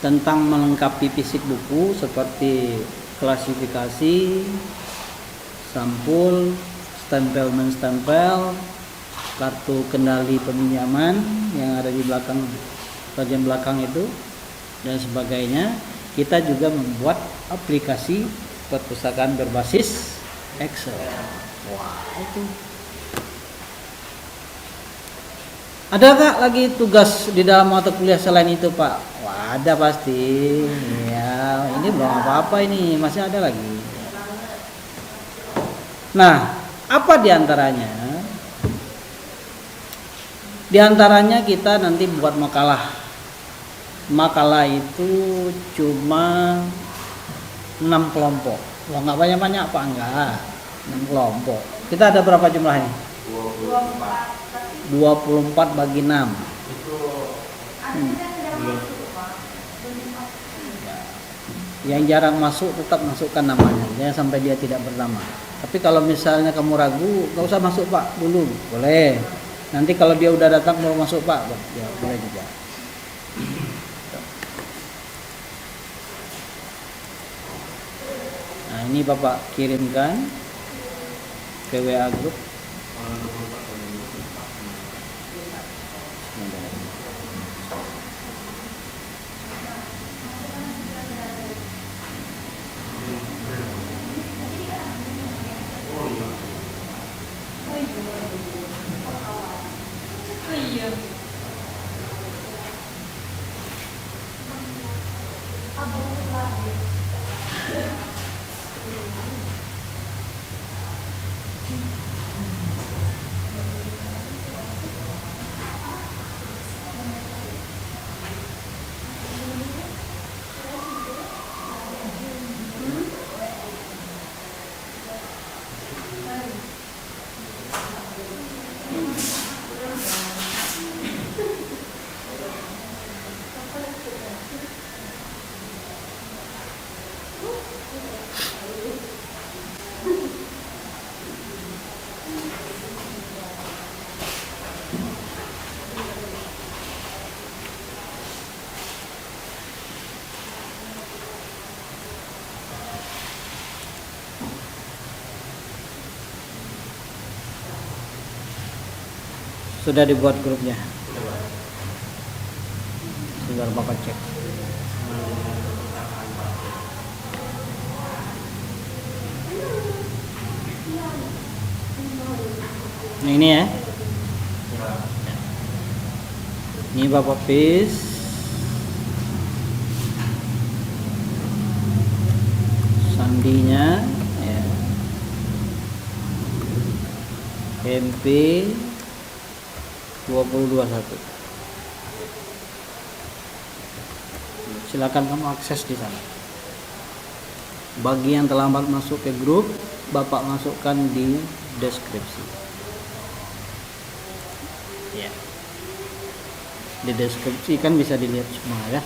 tentang melengkapi fisik buku seperti klasifikasi, sampul, stempel, kartu kendali peminjaman yang ada di belakang, bagian belakang itu dan sebagainya. Kita juga membuat aplikasi perpustakaan berbasis Excel. Wah, itu. Ada nggak lagi tugas di dalam mata kuliah selain itu Pak? Wah, ada pasti. Ya, ini belum apa-apa ini, masih ada lagi. Nah, apa diantaranya? Diantaranya kita nanti buat makalah. Makalah itu cuma 6 kelompok. Wah, nggak banyak-banyak Pak, enggak. 6 kelompok. Kita ada berapa jumlahnya? 24 bagi 6. Yang jarang masuk tetap masukkan namanya, jangan sampai dia tidak bernama. Tapi kalau misalnya kamu ragu, nggak usah masuk Pak dulu, boleh. Nanti kalau dia udah datang mau masuk Pak, ya boleh juga. Nah, ini Bapak kirimkan ke WA grup. Sudah dibuat grupnya. Sudah Bapak cek. Nah, ini ya. Ini Bapak paste. MP 2021. Silakan kamu akses di sana. Bagi yang terlambat masuk ke grup, Bapak masukkan di deskripsi. Ya. Di deskripsi kan bisa dilihat semua ya,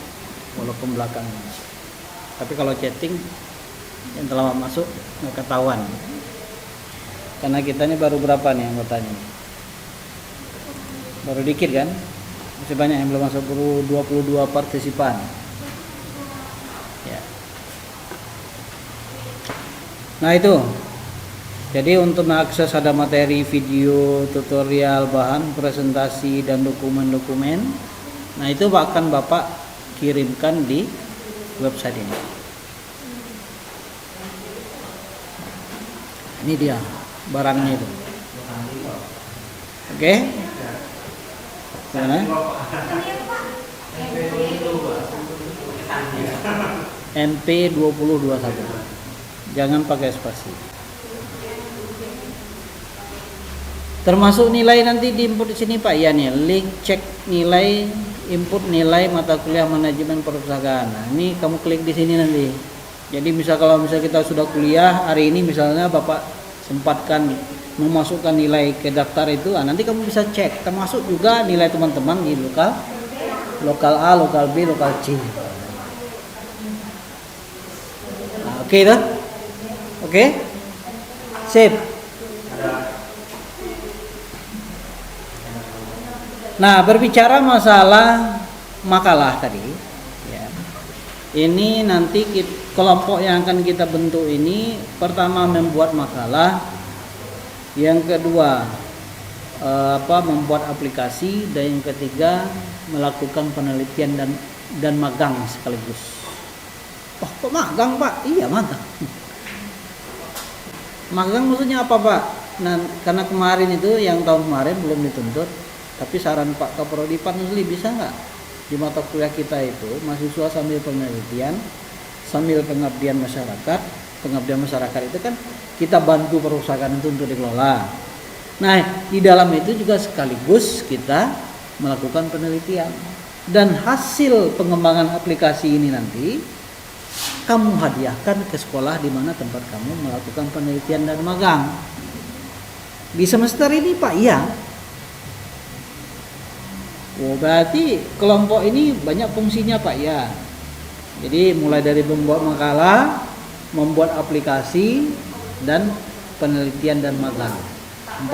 walaupun belakangnya. Tapi kalau chatting yang terlambat masuk nggak ketahuan. Karena kita ini baru berapa nih anggotanya? Baru dikit kan? Masih banyak yang belum masuk, baru 22 partisipan. Ya. Nah itu. Jadi untuk mengakses ada materi video, tutorial, bahan presentasi dan dokumen-dokumen. Nah itu akan Bapak kirimkan di website ini. Ini dia barangnya itu. Oke? Mana? MP 2021. Jangan pakai spasi. Termasuk nilai nanti diinput di sini Pak. Ya nih, link cek nilai, input nilai mata kuliah manajemen perpustakaan. Nah, ini kamu klik di sini nanti. Jadi kalau misalnya kita sudah kuliah hari ini, misalnya Bapak sempatkan memasukkan nilai ke daftar itu, nanti kamu bisa cek. Termasuk juga nilai teman-teman di lokal A, lokal B, lokal C. Nah, oke dah. Oke? Sip. Nah, berbicara masalah makalah tadi, ya. Ini nanti kelompok yang akan kita bentuk ini, pertama membuat makalah, yang kedua membuat aplikasi, dan yang ketiga melakukan penelitian dan magang sekaligus. Oh, kok magang Pak? Iya magang. Magang maksudnya apa Pak? Nah, karena kemarin itu yang tahun kemarin belum dituntut. Tapi saran Pak Kaprodi Pak Nusli, bisa nggak di mata kuliah kita itu mahasiswa sambil penelitian, sambil pengabdian masyarakat. Pengabdian masyarakat itu kan kita bantu perusahaan itu untuk dikelola. Nah, di dalam itu juga sekaligus kita melakukan penelitian. Dan hasil pengembangan aplikasi ini nanti kamu hadiahkan ke sekolah di mana tempat kamu melakukan penelitian dan magang. Di semester ini Pak, iya. Oh, berarti kelompok ini banyak fungsinya Pak ya. Jadi mulai dari membuat makalah, membuat aplikasi, dan penelitian dan magang. 4.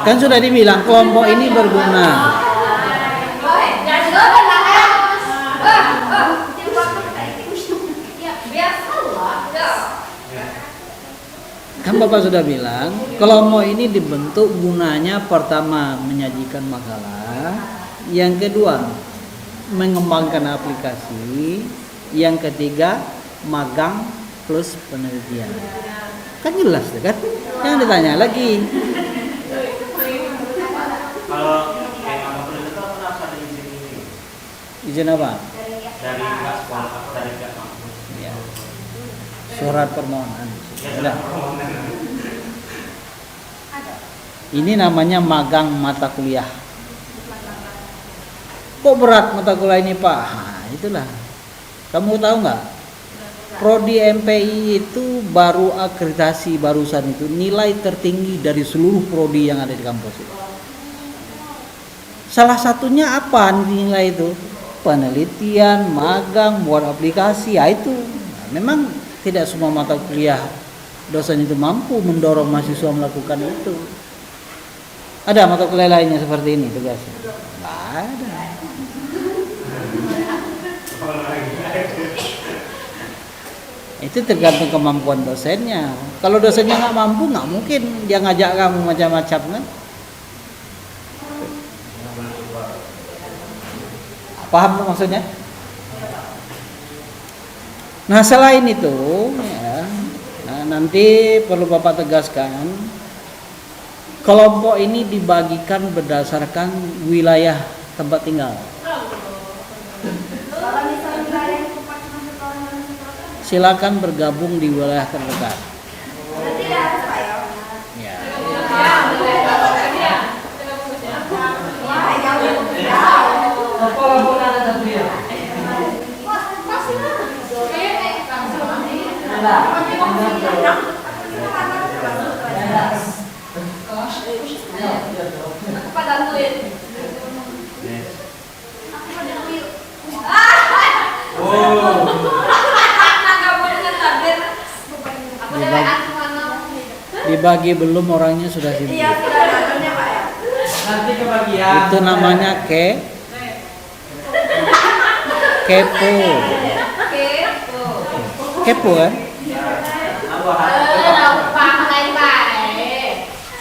Kan sudah dibilang kelompok ini berguna. Kan Bapak sudah bilang, kelompok ini dibentuk gunanya pertama menyajikan makalah, yang kedua mengembangkan aplikasi, yang ketiga magang plus penelitian. Kan jelas kan? Jangan ditanya lagi. Kalau yang nama penelitian itu harus ada izin ini. Izin apa? Dari pihak sekolah, dari pihak kampus. Ya. Surat permohonan. Ya. Ini namanya magang mata kuliah. Kok berat mata kuliah ini Pak? Nah, itulah. Kamu tahu nggak? Prodi MPI itu baru akreditasi barusan itu nilai tertinggi dari seluruh prodi yang ada di kampus itu. Salah satunya apa nilai itu? Penelitian, magang, buat aplikasi, ya itu. Nah, memang tidak semua mata kuliah dosen itu mampu mendorong mahasiswa melakukan itu. Ada mata kuliah lainnya seperti ini tugasnya? Nggak ada. Itu tergantung kemampuan dosennya. Kalau dosennya nggak mampu, nggak mungkin dia ngajak kamu macam-macam kan? Paham tuh maksudnya? Nah selain itu, ya, nanti perlu Bapak tegaskan, kelompok ini dibagikan berdasarkan wilayah tempat tinggal. silakan bergabung di wilayah terdekat. Berarti tidak harus Pak ya? Ya. Wah, jauh. Jauh. Pola-pola ada dia. Aku pada duit. Aku pada duit. Oh. Nggak boleh ngetabir. Aku Dibagi. aku mana? Dibagi belum, orangnya sudah sibuk. Iya, sudah datangnya Pak ya. Nanti kebagian. Itu namanya kepo. Kepo kan?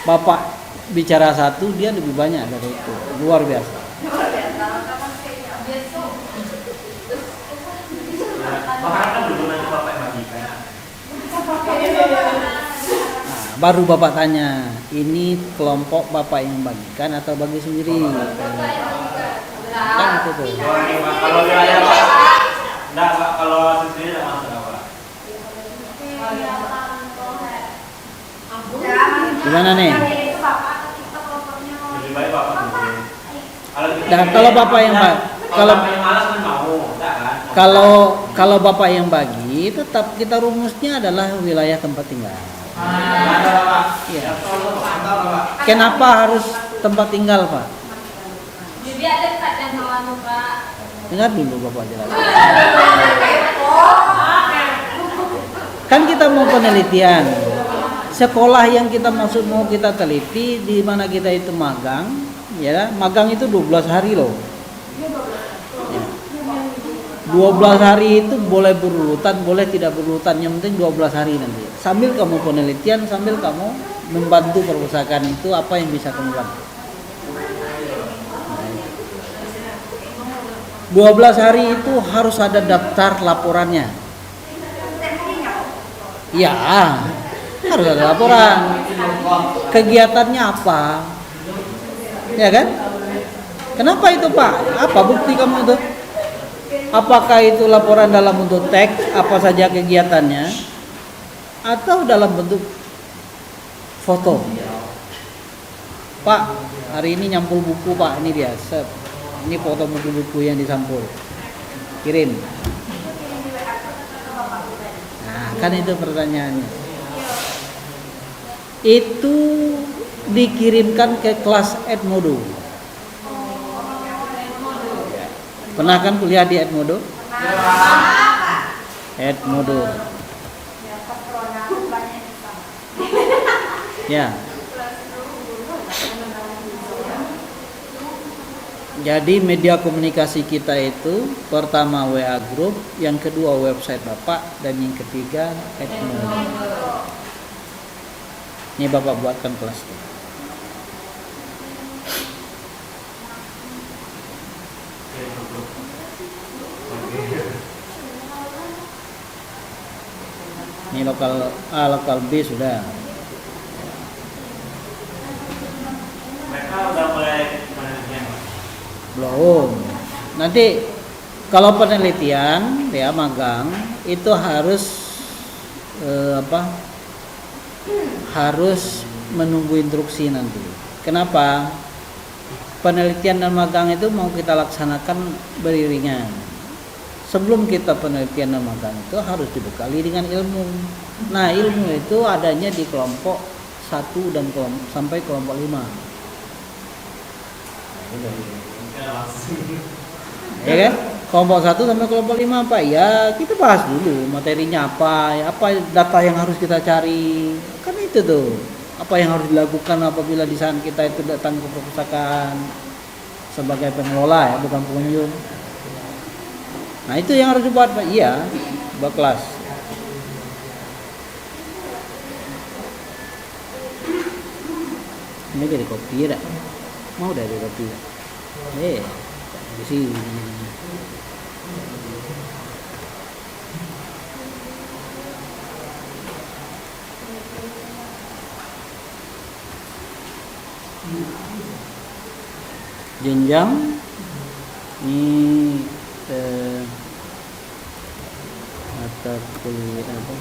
Bapak bicara satu, dia lebih banyak dari itu. Luar biasa. Bahkan kan dulu nanti bapak yang bagikan. Nah, baru bapak tanya, ini kelompok bapak yang bagikan atau bagi sendiri? Kan itu tuh. Kalau wilayah Pak, enggak Pak, kalau sendiri enggak masalah Pak. Gimana nih? Lebih baik bapak sendiri. Dan kalau bapak yang kalau bapak yang malas kan mau, enggak kan? kalau bapak yang bagi, tetap kita rumusnya adalah wilayah tempat tinggal. Ada Pak. Iya. Mantap Pak. Kenapa harus tempat tinggal, Pak? Jadi ada tak yang kawan Pak. Dengar dulu bapak jelaskan. Kan kita mau penelitian. Sekolah yang kita maksud mau kita teliti, di mana kita itu magang, ya, magang itu 12 hari loh. Ya. 12 hari itu boleh berurutan, boleh tidak berurutan, yang penting 12 hari nanti. Sambil kamu penelitian, sambil kamu membantu perpustakaan itu, apa yang bisa kamu bantu. 12 hari itu harus ada daftar laporannya. Ya, harus ada laporan. Kegiatannya apa? Ya kan? Kenapa itu Pak? Apa bukti kamu itu? Apakah itu laporan dalam bentuk teks, apa saja kegiatannya? Atau dalam bentuk foto? Pak, hari ini nyampul buku Pak, ini dia. Set. Ini foto buku-buku yang disampul. Kirim. Nah, kan itu pertanyaannya. Itu dikirimkan ke kelas Edmodo. Pernah kan kuliah di Edmodo? Edmodo. Ya. Jadi media komunikasi kita itu pertama WA Group, yang kedua website Bapak, dan yang ketiga Edmodo. Ini Bapak buatkan kelas itu. Ini lokal A, lokal B sudah. Mereka udah mulai penelitian. Belum. Nanti kalau penelitian ya magang itu harus harus menunggu instruksi nanti. Kenapa? Penelitian dan magang itu mau kita laksanakan beriringan. Sebelum kita penelitian dan magang itu harus dibekali dengan ilmu. Nah, ilmu itu adanya di kelompok 1 dan sampai kelompok 5. Ya kan? Kelompok 1 sampai kelompok 5 apa? Ya, kita bahas dulu materinya apa, ya, apa data yang harus kita cari. Kan itu tuh. Apa yang harus dilakukan apabila di saat kita itu datang ke perpustakaan sebagai pengelola ya, bukan pengunjung. Nah, itu yang harus dibuat, Pak. Iya, buat kelas. Ini jadi kopi ya, mau dari kopi ya. Di sini. Jenjang ini mata kuliah apa?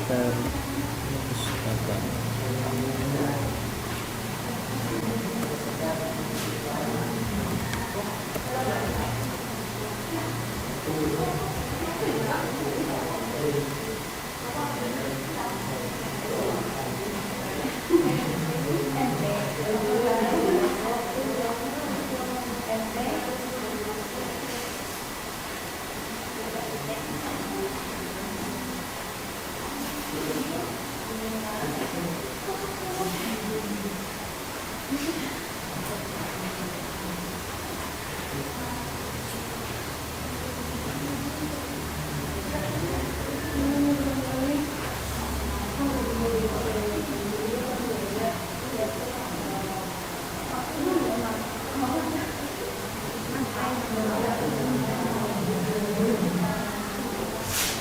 Perpustakaan.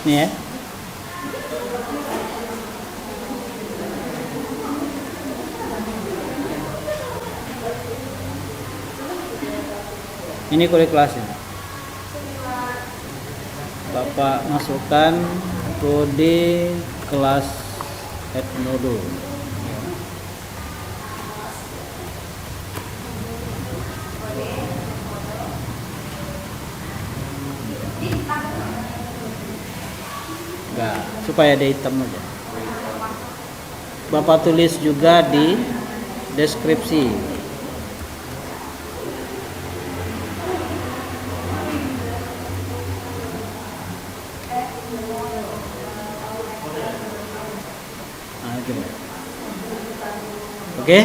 Nih ya. Ini kode kelasnya. Bapak masukkan kode kelas Edmodo. Enggak, supaya ada hitam aja. Bapak tulis juga di deskripsi. Nah, coba. Oke.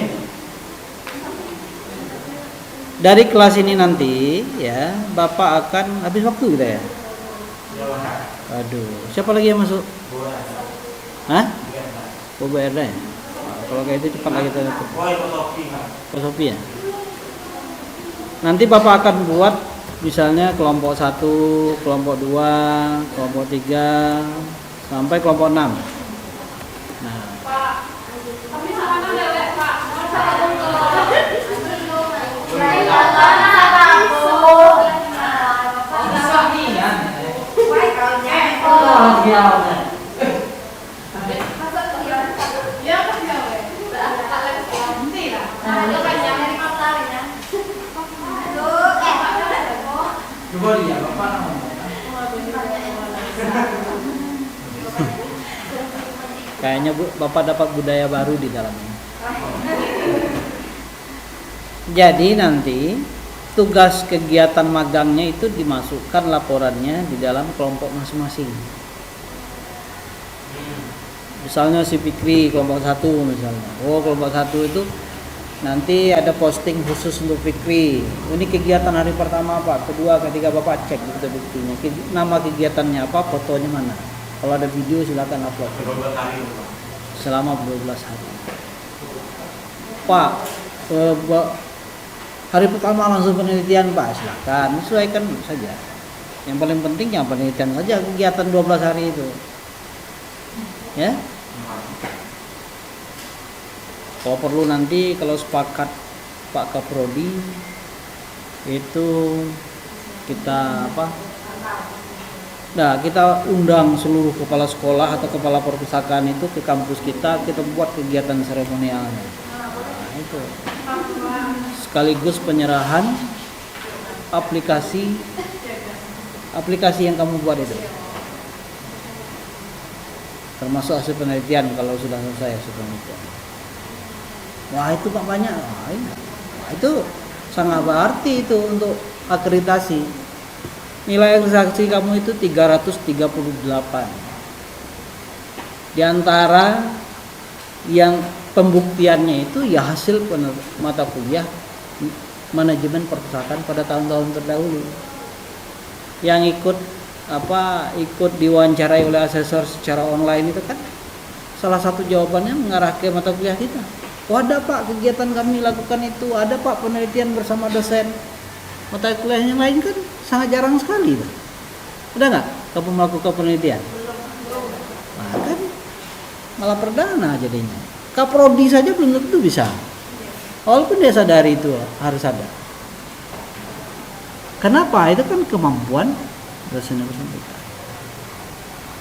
Dari kelas ini nanti ya, Bapak akan habis waktu kita ya. Aduh, siapa lagi yang masuk? Hah? Boba Erda ya? Nah, kalau kayak itu cepat lagi kita tutup. Pak Sofi ya? Nanti Bapak akan buat misalnya kelompok 1, kelompok 2, kelompok 3 sampai kelompok 6. Nah, kayaknya Bapak dapat budaya baru di dalamnya. Jadi nanti tugas kegiatan magangnya itu dimasukkan laporannya di dalam kelompok masing-masing. Misalnya si Fikri kelompok 1 misalnya. Oh, kelompok 1 itu nanti ada posting khusus untuk Fikri. Ini kegiatan hari pertama apa, kedua, ketiga, Bapak cek bukti-buktinya. Nama kegiatannya apa, fotonya mana. Kalau ada video silakan upload. Selama 12 hari. Pak, hari pertama langsung penelitian Pak, silakan sesuaikan saja. Yang paling penting yang penelitian saja, kegiatan 12 hari itu. Ya. Kalau perlu nanti kalau sepakat Pak Kaprodi itu kita apa? Nah, kita undang seluruh kepala sekolah atau kepala perpustakaan itu ke kampus kita buat kegiatan seremonialnya. Nah, itu. Sekaligus penyerahan aplikasi yang kamu buat itu. Termasuk hasil penelitian kalau sudah selesai hasil penelitian. Wah, itu Pak banyak. Wah, itu sangat berarti itu untuk akreditasi. Nilai akreditasi kamu itu 338. Di antara yang pembuktiannya itu ya hasil mata kuliah manajemen perpustakaan pada tahun-tahun terdahulu. Yang ikut diwawancarai oleh asesor secara online itu kan salah satu jawabannya mengarah ke mata kuliah kita. Oh, ada Pak kegiatan kami lakukan itu, ada Pak penelitian bersama dosen. Mata kuliah yang lain kan sangat jarang sekali. Udah nggak kamu melakukan penelitian? Nah, kan malah perdana jadinya. Kaprodi saja belum tentu bisa. Walaupun dia sadari itu harus ada. Kenapa? Itu kan kemampuan dosen yang bersangkutan.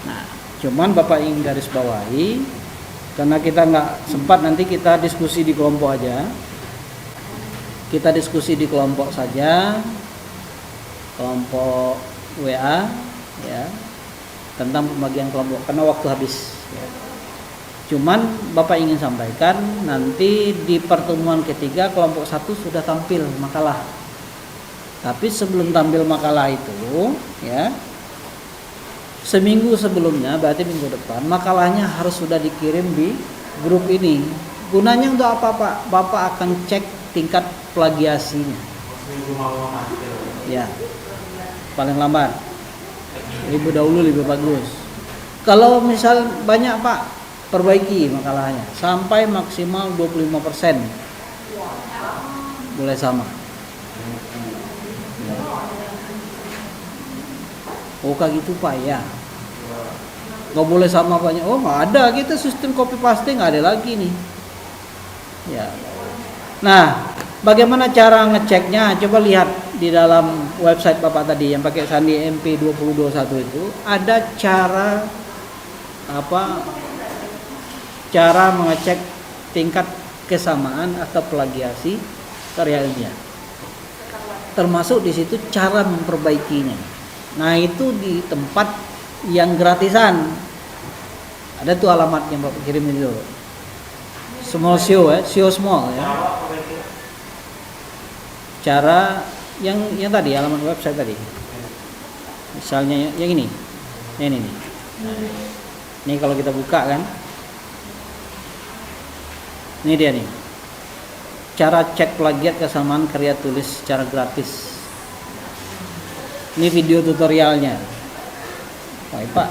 Nah, cuman Bapak ingin garis bawahi, karena kita nggak sempat, nanti kita diskusi di kelompok aja. Kita diskusi di kelompok saja, kelompok WA, ya, tentang pembagian kelompok, karena waktu habis. Ya. Cuman Bapak ingin sampaikan, nanti di pertemuan ketiga kelompok 1 sudah tampil makalah. Tapi sebelum tampil makalah itu, ya, seminggu sebelumnya, berarti minggu depan, makalahnya harus sudah dikirim di grup ini. Gunanya untuk apa, Pak? Bapak akan cek tingkat plagiasinya. Ya, paling lambat. Lebih dahulu lebih bagus. Kalau misal banyak, Pak, perbaiki makalahnya sampai maksimal 25%. Boleh sama. Oh kayak gitu Pak ya. Nggak boleh sama banyak. Oh nggak ada, kita sistem copy paste nggak ada lagi nih. Ya. Nah, bagaimana cara ngeceknya? Coba lihat di dalam website Bapak tadi yang pakai Sandi MP 2021 itu ada cara apa? Cara mengecek tingkat kesamaan atau plagiasi karya ilmiah. Termasuk di situ cara memperbaikinya. Nah itu di tempat yang gratisan. Ada tuh alamat yang Bapak kirim itu. Small SEO ya, SEO small ya. Cara yang tadi alamat website tadi. Misalnya yang ini. Ini nih. Ini kalau kita buka kan. Ini dia nih. Cara cek plagiat kesamaan karya tulis secara gratis. Ini video tutorialnya. Pak,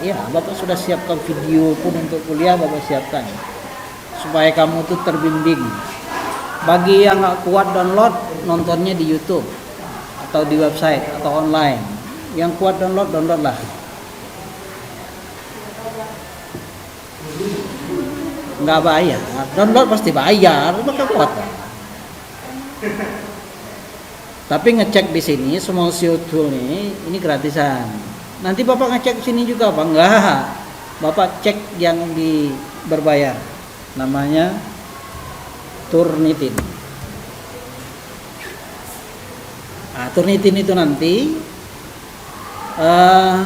ya Bapak sudah siapkan video pun untuk kuliah, Bapak siapkan supaya kamu tuh terbimbing. Bagi yang nggak kuat download, nontonnya di YouTube atau di website atau online. Yang kuat download lah. Nggak bayar, download pasti bayar, maka kuat. Tapi ngecek di sini Small SEO Tool ini gratisan. Nanti Bapak ngecek sini juga apa? Enggak. Bapak cek yang berbayar. Namanya Turnitin. Nah, Turnitin itu nanti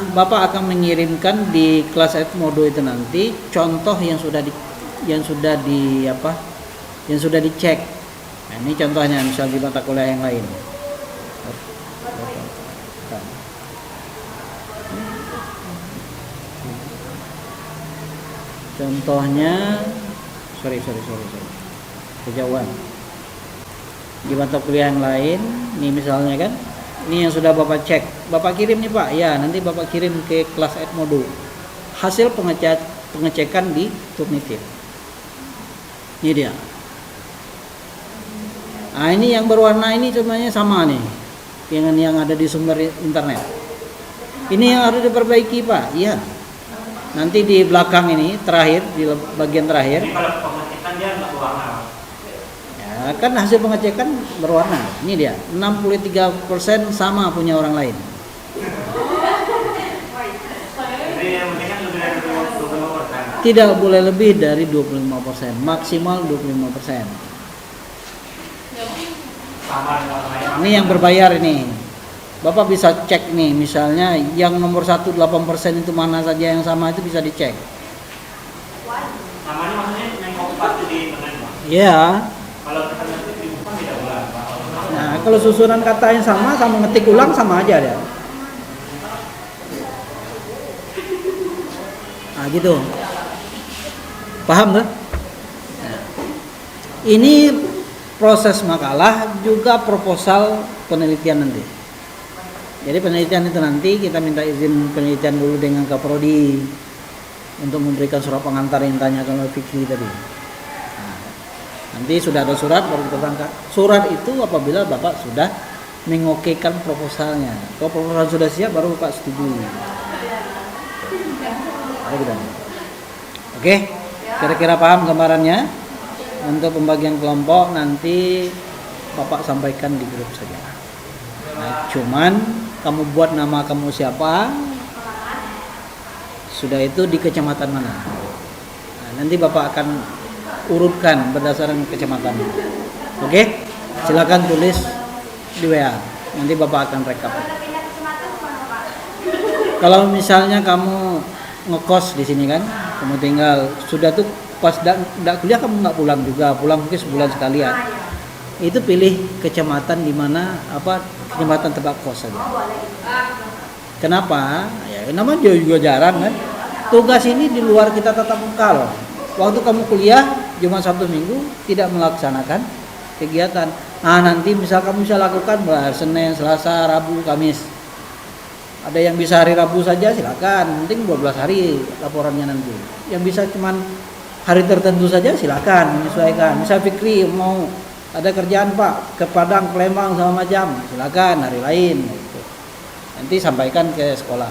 Bapak akan mengirimkan di kelas Edmodo itu nanti contoh yang sudah dicek. Nah, ini contohnya misal di mata kuliah yang lain. Contohnya sorry kejauhan di mata kuliah yang lain nih misalnya kan, ini yang sudah Bapak cek, Bapak kirim nih Pak ya, nanti Bapak kirim ke kelas Edmodo hasil pengecekan di Turnitin. Ini dia. Nah ini yang berwarna ini sebenarnya sama nih dengan yang ada di sumber internet. Ini yang harus diperbaiki Pak. Iya. Nanti di belakang ini terakhir, di bagian terakhir. Jadi kalau pengecekan dia nggak berwarna. Ya kan hasil pengecekan berwarna. Ini dia, 63% sama punya orang lain. Jadi yang penting kan lebih dari 25%. Tidak boleh lebih dari 25%, maksimal 25%. Sama dengan orang lain. Ini yang berbayar ini. Bapak bisa cek nih, misalnya yang nomor 1 8% itu mana saja yang sama, itu bisa dicek. Namanya maksudnya yang copy paste di internet Pak. Iya. Kalau kita ngetik di buku tidak boleh Pak. Nah, kalau susunan kata yang sama ngetik ulang sama aja ya. Nah, gitu. Paham tuh? Nah, ini proses makalah juga proposal penelitian nanti. Jadi penelitian itu nanti kita minta izin penelitian dulu dengan Kaprodi untuk memberikan surat pengantar yang tanya kalau Fikri tadi. Nah, nanti sudah ada surat baru kita berangkat. Surat itu apabila Bapak sudah mengokekan proposalnya. Kalau proposal sudah siap baru Bapak setuju. Oke, kira-kira paham gambarannya? Untuk pembagian kelompok nanti Bapak sampaikan di grup saja. Nah, cuman kamu buat nama kamu siapa, sudah itu di kecamatan mana. Nah, nanti Bapak akan urutkan berdasarkan kecamatan. Oke? Silakan tulis di WA. Nanti Bapak akan rekap. Kalau misalnya kamu ngekos di sini kan, kamu tinggal sudah tuh pas enggak kuliah kamu nggak pulang juga, pulang mungkin sebulan sekalian. Itu pilih kecamatan di mana kecamatan tempat kos saja. Kenapa? Ya namanya dia juga jarang kan. Tugas ini di luar kita tatap muka loh. Waktu kamu kuliah cuma Sabtu Minggu tidak melaksanakan kegiatan. Nah nanti misal kamu bisa lakukan Senin, Selasa, Rabu, Kamis. Ada yang bisa hari Rabu saja silakan, penting 12 hari laporannya nanti. Yang bisa cuman hari tertentu saja silakan menyesuaikan. Misal Fikri mau ada kerjaan Pak ke Padang, ke Lembang sama macam, silakan hari lain. Gitu. Nanti sampaikan ke sekolah.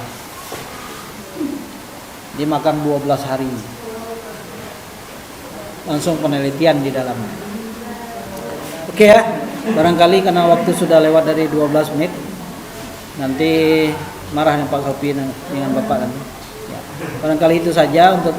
Dimakan 12 hari. Langsung penelitian di dalamnya. Oke ya, barangkali karena waktu sudah lewat dari 12 menit, nanti marah Pak Sofi dengan Bapak kan. Ya. Barangkali itu saja untuk